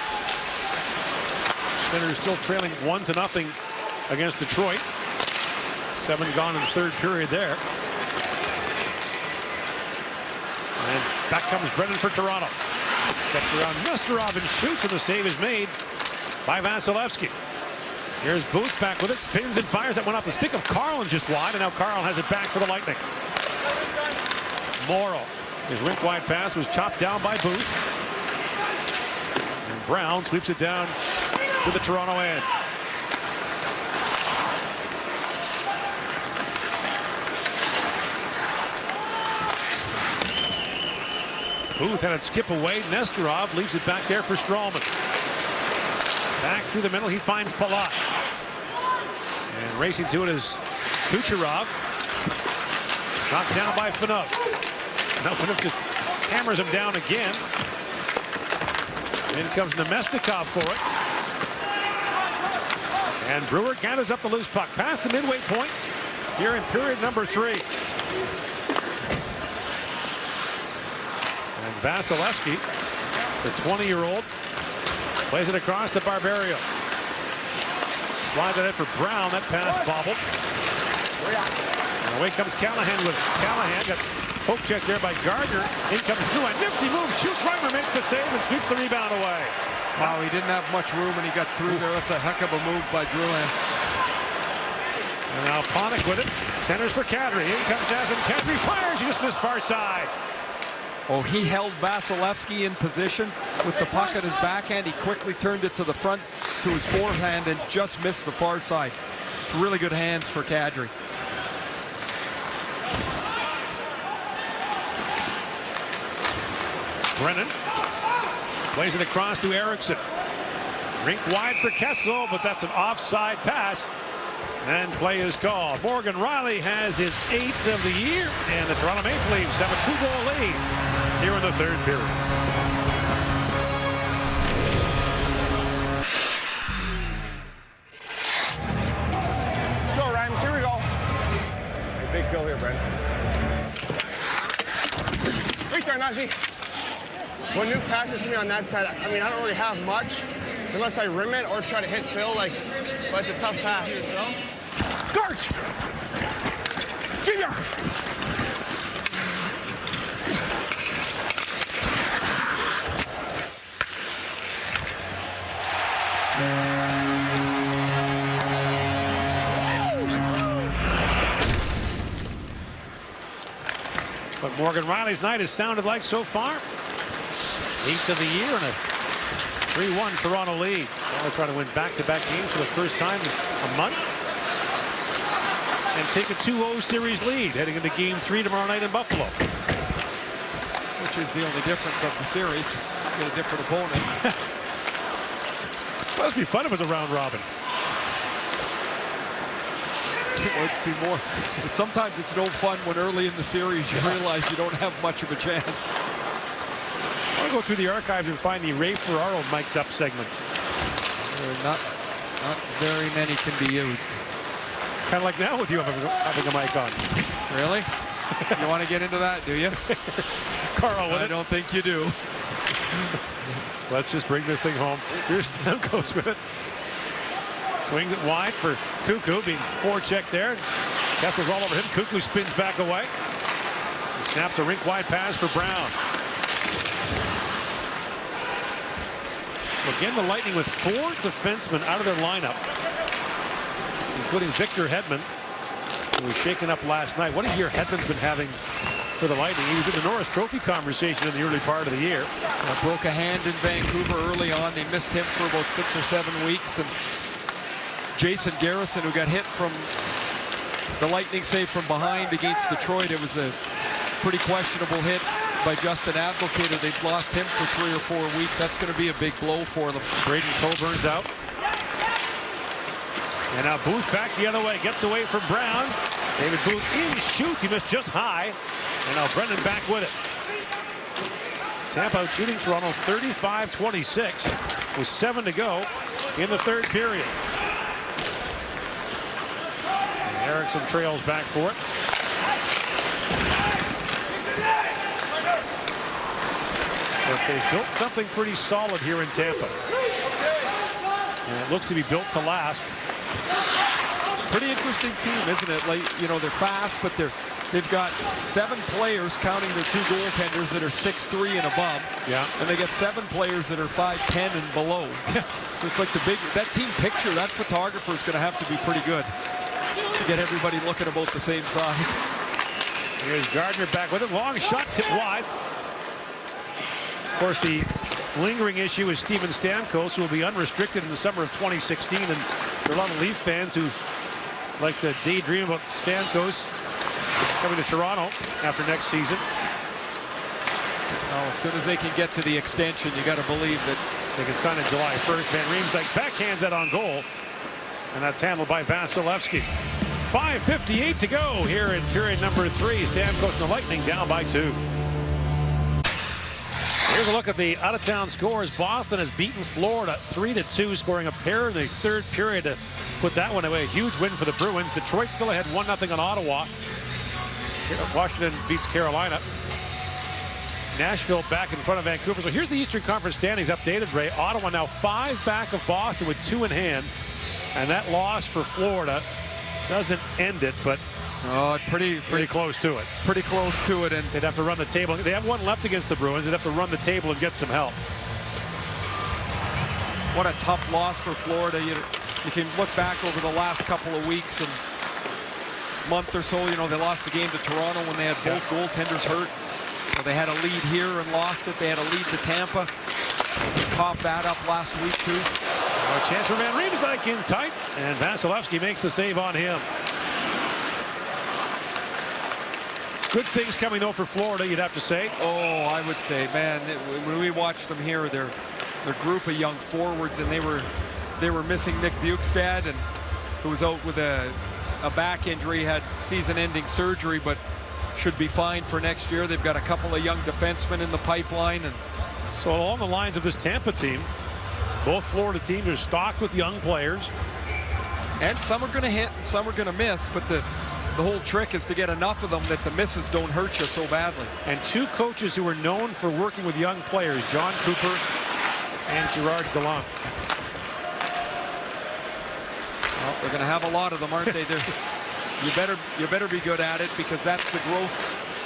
Senators still trailing 1-0 against Detroit. 7 gone in the third period there. And back comes Brennan for Toronto. Steps around Nesterov and shoots, and the save is made by Vasilevsky. Here's Booth back with it, spins and fires. That one off the stick of Carlin just wide, and now Carlin has it back for the Lightning. Morrow. His rink wide pass was chopped down by Booth. And Brown sweeps it down to the Toronto end. Booth had it skip away. Nesterov leaves it back there for Stralman. Back through the middle, he finds Palat. And racing to it is Kucherov. Knocked down by Phaneuf. Now Phaneuf just hammers him down again. In comes Nemesnikov for it. And Brewer gathers up the loose puck past the midway point here in period number 3. And Vasilevsky, the 20-year-old, plays it across to Barberio. Slides it in for Brown. That pass bobbled. And away comes Callahan with Callahan. Got poke check there by Gardner. In comes Drouin. Nifty move. Shoots. Reimer makes the save and sweeps the rebound away. Wow, he didn't have much room and he got through there. That's a heck of a move by Drouin. And now Panik with it. Centers for Kadri. In comes Nazem Kadri. Fires. He just missed far side. Oh, he held Vasilevsky in position with the puck at his backhand. He quickly turned it to the front, to his forehand, and just missed the far side. It's really good hands for Kadri. Brennan plays it across to Eriksson. Rink wide for Kessel, but that's an offside pass. And play is called. Morgan Rielly has his 8th of the year, and the Toronto Maple Leafs have a 2-goal lead here in the third period. Go, Rams. Here we go. Hey, big kill here, Brent. Right there, Nazi. When Nuke passes to me on that side, I mean, I don't really have much unless I rim it or try to hit Phil, like, but it's a tough pass. Garch! Junior! But Morgan Rielly's night has sounded like so far. 8th of the year and a 3-1 Toronto lead. Now they're trying to win back-to-back games for the first time in a month. And take a 2-0 series lead heading into Game 3 tomorrow night in Buffalo. Which is the only difference of the series. Get a different opponent. Must be fun if it was a round robin. It would be more. But sometimes it's no fun when early in the series you realize you don't have much of a chance. I want to go through the archives and find the Ray Ferraro mic'd up segments. Not very many can be used. Kind of like now with you having a mic on. Really? You want to get into that, do you? Carl with I it. don't think you do. Let's just bring this thing home. Here's Stamkos with it. Swings it wide for Cuckoo, being forechecked there. Kessel's all over him. Cuckoo spins back away. He snaps a rink-wide pass for Brown. Again, the Lightning with 4 defensemen out of their lineup, including Victor Hedman, who was shaken up last night. What a year Hedman's been having for the Lightning. He was in the Norris Trophy conversation in the early part of the year. Broke a hand in Vancouver early on. They missed him for about 6 or 7 weeks. And Jason Garrison, who got hit from the Lightning save from behind against Detroit, it was a pretty questionable hit by Justin Abdelkader. They've lost him for 3 or 4 weeks. That's going to be a big blow for them. Braden Coburn's out. And now Booth back the other way. Gets away from Brown. David Booth in, shoots. He missed just high. And now Brendan back with it. Tampa out shooting Toronto 35-26 with 7 to go in the third period. And Eriksson trails back for it. But they've built something pretty solid here in Tampa. And it looks to be built to last. Pretty interesting team, isn't it? Like, you know, they're fast, but they've got 7 players, counting their 2 goaltenders, that are 6'3" and above. Yeah. And they got 7 players that are 5'10" and below. So it's like that team picture, that photographer is going to have to be pretty good to get everybody looking about the same size. Here's Gardner back with it. Long shot tipped wide. Of course, the lingering issue is Steven Stamkos, who will be unrestricted in the summer of 2016. And there are a lot of Leaf fans who like to daydream about Stamkos coming to Toronto after next season. Well, as soon as they can get to the extension, you got to believe that they can sign it July 1st. Van Riemsdyk backhands that on goal. And that's handled by Vasilevsky. 5:58 to go here in period number 3. Stamkos and the Lightning down by 2. Here's a look at the out-of-town scores. Boston has beaten Florida 3-2, scoring a pair in the third period to put that one away. A huge win for the Bruins. Detroit still ahead 1-0 on Ottawa. Washington beats Carolina. Nashville back in front of Vancouver. So here's the Eastern Conference standings updated, Ray. Ottawa now 5 back of Boston with 2 in hand. And that loss for Florida doesn't end it, but pretty close to it. Pretty close to it. And they'd have to run the table. They have 1 left against the Bruins. They'd have to run the table and get some help. what a tough loss for Florida. You can look back over the last couple of weeks and month or so. You know, they lost the game to Toronto when they had both goaltenders hurt. know, they had a lead here and lost it. They had a lead to Tampa. Coughed that up last week, too. A chance for Van Riemsdyk in tight, and Vasilevsky makes the save on him. Good things coming, though, for Florida, you'd have to say. Oh, I would say, man, when we watched them here, their group of young forwards, and they were missing Nick Bjugstad, and who was out with a back injury, had season-ending surgery, but should be fine for next year. They've got a couple of young defensemen in the pipeline. And so along the lines of this Tampa team, both Florida teams are stocked with young players. And some are going to hit and some are going to miss, but the whole trick is to get enough of them that the misses don't hurt you so badly. And two coaches who are known for working with young players, John Cooper and Gerard Gallant. Well, they're going to have a lot of them, aren't they? You better be good at it, because that's the growth,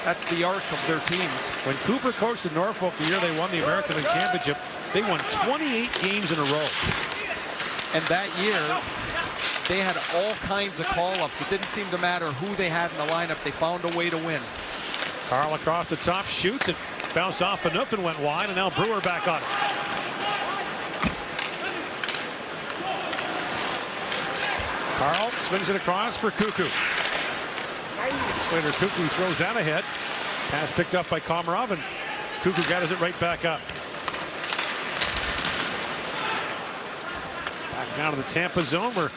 that's the arc of their teams. When Cooper coached in Norfolk the year they won the American League Championship, they won 28 games in a row. And that year, they had all kinds of call-ups. It didn't seem to matter who they had in the lineup. They found a way to win. Carl across the top, shoots it, bounced off enough and went wide, and now Brewer back on it. Carl swings it across for Cuckoo. Slater Cuckoo throws that ahead. Pass picked up by Komarov, and Cuckoo gathers it right back up. Back down to the Tampa zone, where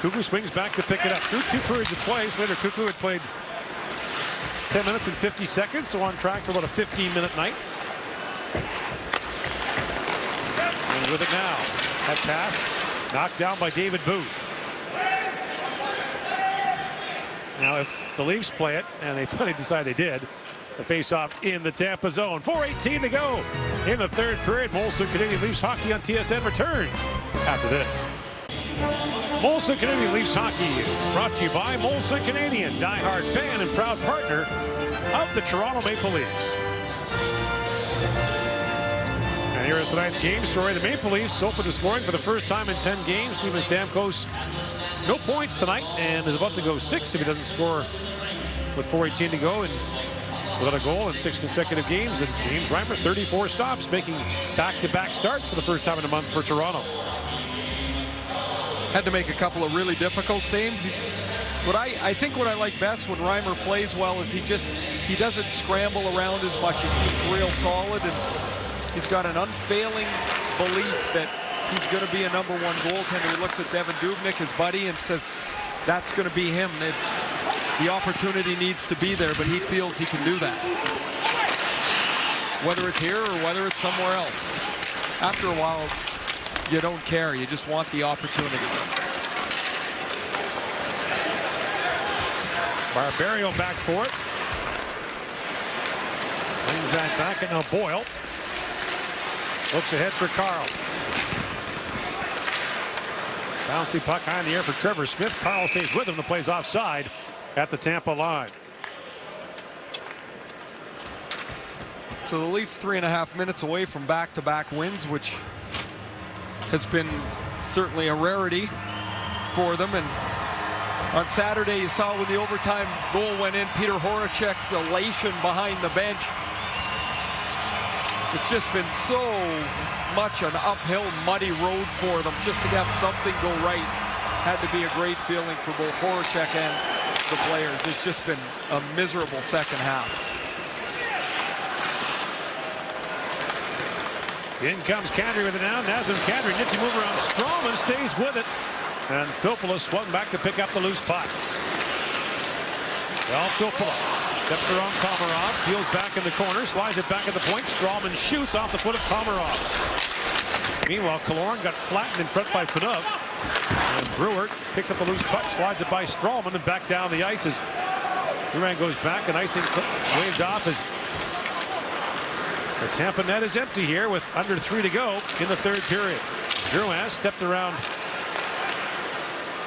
Cuckoo swings back to pick it up. Through 2 periods of play, Slater Cuckoo had played 10 minutes and 50 seconds, so on track for about a 15-minute night. And with it now, that pass knocked down by David Booth. Now, if the Leafs play it, and they finally decide they did, the face-off in the Tampa zone. 4:18 to go in the third period. Molson Canadian Leafs hockey on TSN returns after this. Molson Canadian Leafs hockey brought to you by Molson Canadian, diehard fan and proud partner of the Toronto Maple Leafs. And here is tonight's game story. The Maple Leafs open to scoring for the first time in 10 games. Steven Stamkos, no points tonight, and is about to go 6 if he doesn't score with 4:18 to go, and without a goal in 6 consecutive games. And James Reimer, 34 stops, making back-to-back starts for the first time in a month for Toronto. Had to make a couple of really difficult saves. I think what I like best when Reimer plays well is he doesn't scramble around as much. He seems real solid, and he's got an unfailing belief that he's going to be a #1 goaltender. He looks at Devin Dubnyk, his buddy, and says that's going to be him. The opportunity needs to be there, but he feels he can do that. Whether it's here or whether it's somewhere else. After a while, you don't care. You just want the opportunity. Barberio back for it. Swings that back, and now Boyle looks ahead for Carl. Bouncy puck high in the air for Trevor Smith. Carl stays with him. The play's offside at the Tampa line. So the Leafs 3.5 minutes away from back-to-back wins, which has been certainly a rarity for them. And on Saturday, you saw when the overtime goal went in, Peter Horacek's elation behind the bench. It's just been so much an uphill, muddy road for them. Just to have something go right had to be a great feeling for both Horacek and the players. It's just been a miserable second half. In comes Kadri with it now. Nazem Kadri, nifty move around Strawman, stays with it. And Filppula swung back to pick up the loose puck. Well, Filppula steps around Komarov, peels back in the corner, slides it back at the point. Strawman shoots off the foot of Komarov. Meanwhile, Killorn got flattened in front by Phaneuf. And Brewer picks up the loose puck, slides it by Strawman, and back down the ice as Duran goes back, and icing waved off as the Tampa net is empty here with under 3 to go in the third period. Drouin stepped around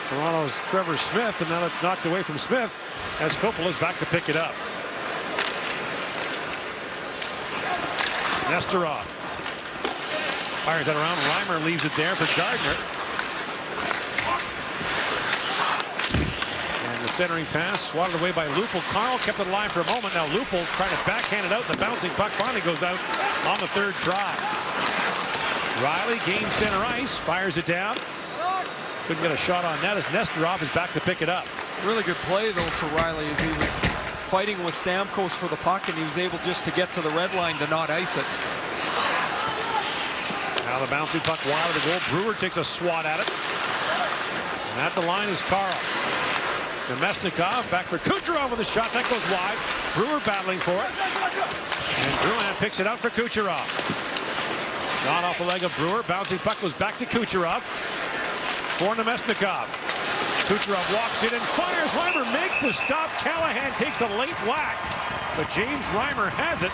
Toronto's Trevor Smith, and now it's knocked away from Smith as Filppula's back to pick it up. Nesterov fires that around. Reimer leaves it there for Gardner. And the centering pass, swatted away by Lupul. Carl kept it alive for a moment. Now Lupul trying to backhand it out. The bouncing puck finally goes out on the third try. Riley gains center ice, fires it down. Couldn't get a shot on net as Nesterov is back to pick it up. Really good play, though, for Riley as he was fighting with Stamkos for the puck, and he was able just to get to the red line to not ice it. Now the bouncing puck wide of the goal. Brewer takes a swat at it. And at the line is Carl. Nemesnikov back for Kucherov with a shot. That goes wide. Brewer battling for it. And Drouin picks it out for Kucherov. Gone off the leg of Brewer. Bouncing puck goes back to Kucherov. For Nemesnikov. Kucherov walks in and fires. Reimer makes the stop. Callahan takes a late whack. But James Reimer has it.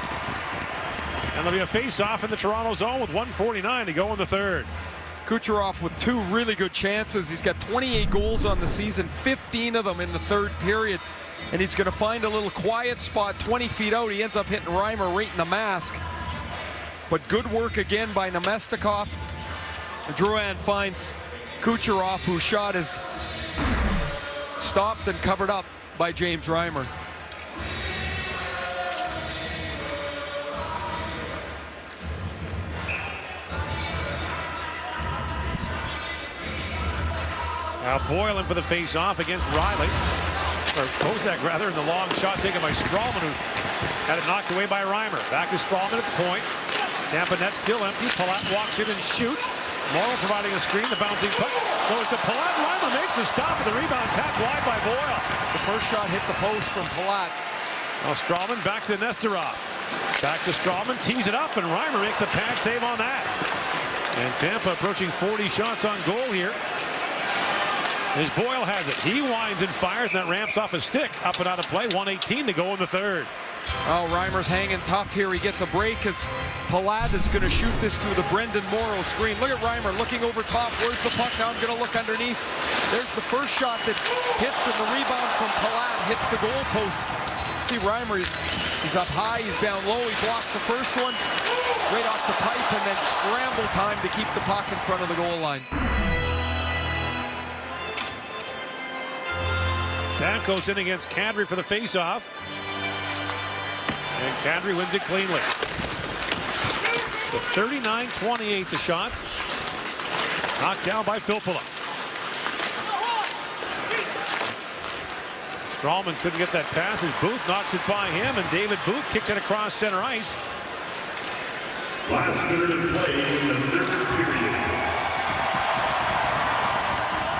And there'll be a face-off in the Toronto zone with 1:49 to go in the third. Kucherov with 2 really good chances. He's got 28 goals on the season, 15 of them in the third period. And he's going to find a little quiet spot 20 feet out. He ends up hitting Reimer right in the mask. But good work again by Nemesnikov. Drouin finds Kucherov, whose shot is stopped and covered up by James Reimer. Now Boylan for the face-off against Riley. Or Kozak, rather, in the long shot taken by Stralman, who had it knocked away by Reimer. Back to Stralman at the point. Tampa net still empty. Palat walks in and shoots. Morrow providing a screen. The bouncing puck goes to Palat. Reimer makes the stop, and the rebound tapped wide by Boyle. The first shot hit the post from Palat. Now Stralman back to Nesterov. Back to Stralman, tees it up, and Reimer makes the pad save on that. And Tampa approaching 40 shots on goal here. As Boyle has it, he winds and fires, and that ramps off his stick. Up and out of play, 1:18 to go in the third. Oh, Reimer's hanging tough here. He gets a break as Palat is going to shoot this through the Brendan Morrow screen. Look at Reimer looking over top. Where's the puck? Now I'm going to look underneath. There's the first shot that hits, and the rebound from Palat hits the goal post. See, Reimer, he's up high, he's down low. He blocks the first one right off the pipe, and then scramble time to keep the puck in front of the goal line. Stamkos in against Kadri for the face-off. And Kadri wins it cleanly. So 39-28 the shots. Knocked down by Filppula. Stralman couldn't get that pass as Booth knocks it by him, and David Booth kicks it across center ice. Last third of play in the third period.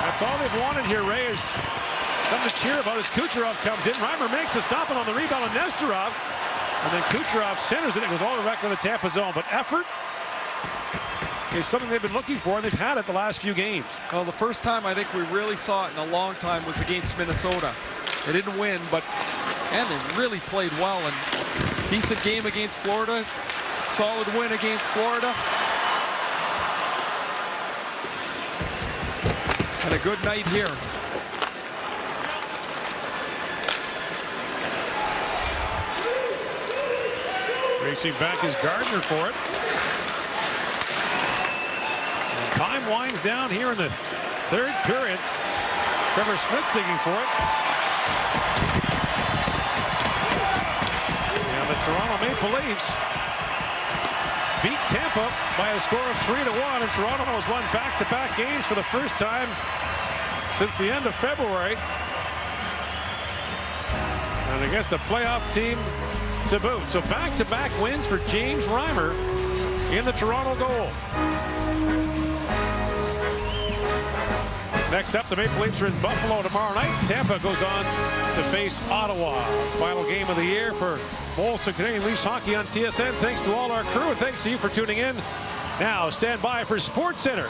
That's all they've wanted here, Ray, is something to cheer about as Kucherov comes in. Reimer makes the stop on the rebound on Nesterov. And then Kucherov centers it. It goes all the way back to the Tampa zone. But effort is something they've been looking for, and they've had it the last few games. Well, the first time I think we really saw it in a long time was against Minnesota. They didn't win, but and they really played well. And decent game against Florida. Solid win against Florida. And a good night here. Racing back is Gardner for it. And time winds down here in the third period. Trevor Smith digging for it. And the Toronto Maple Leafs beat Tampa by a score of 3-1. And Toronto has won back-to-back games for the first time since the end of February. And against the playoff team to boot. So back-to-back wins for James Reimer in the Toronto goal. Next up, the Maple Leafs are in Buffalo tomorrow night. Tampa goes on to face Ottawa. Final game of the year for Molson Canadian Leafs hockey on TSN. Thanks to all our crew, and thanks to you for tuning in. Now stand by for SportsCenter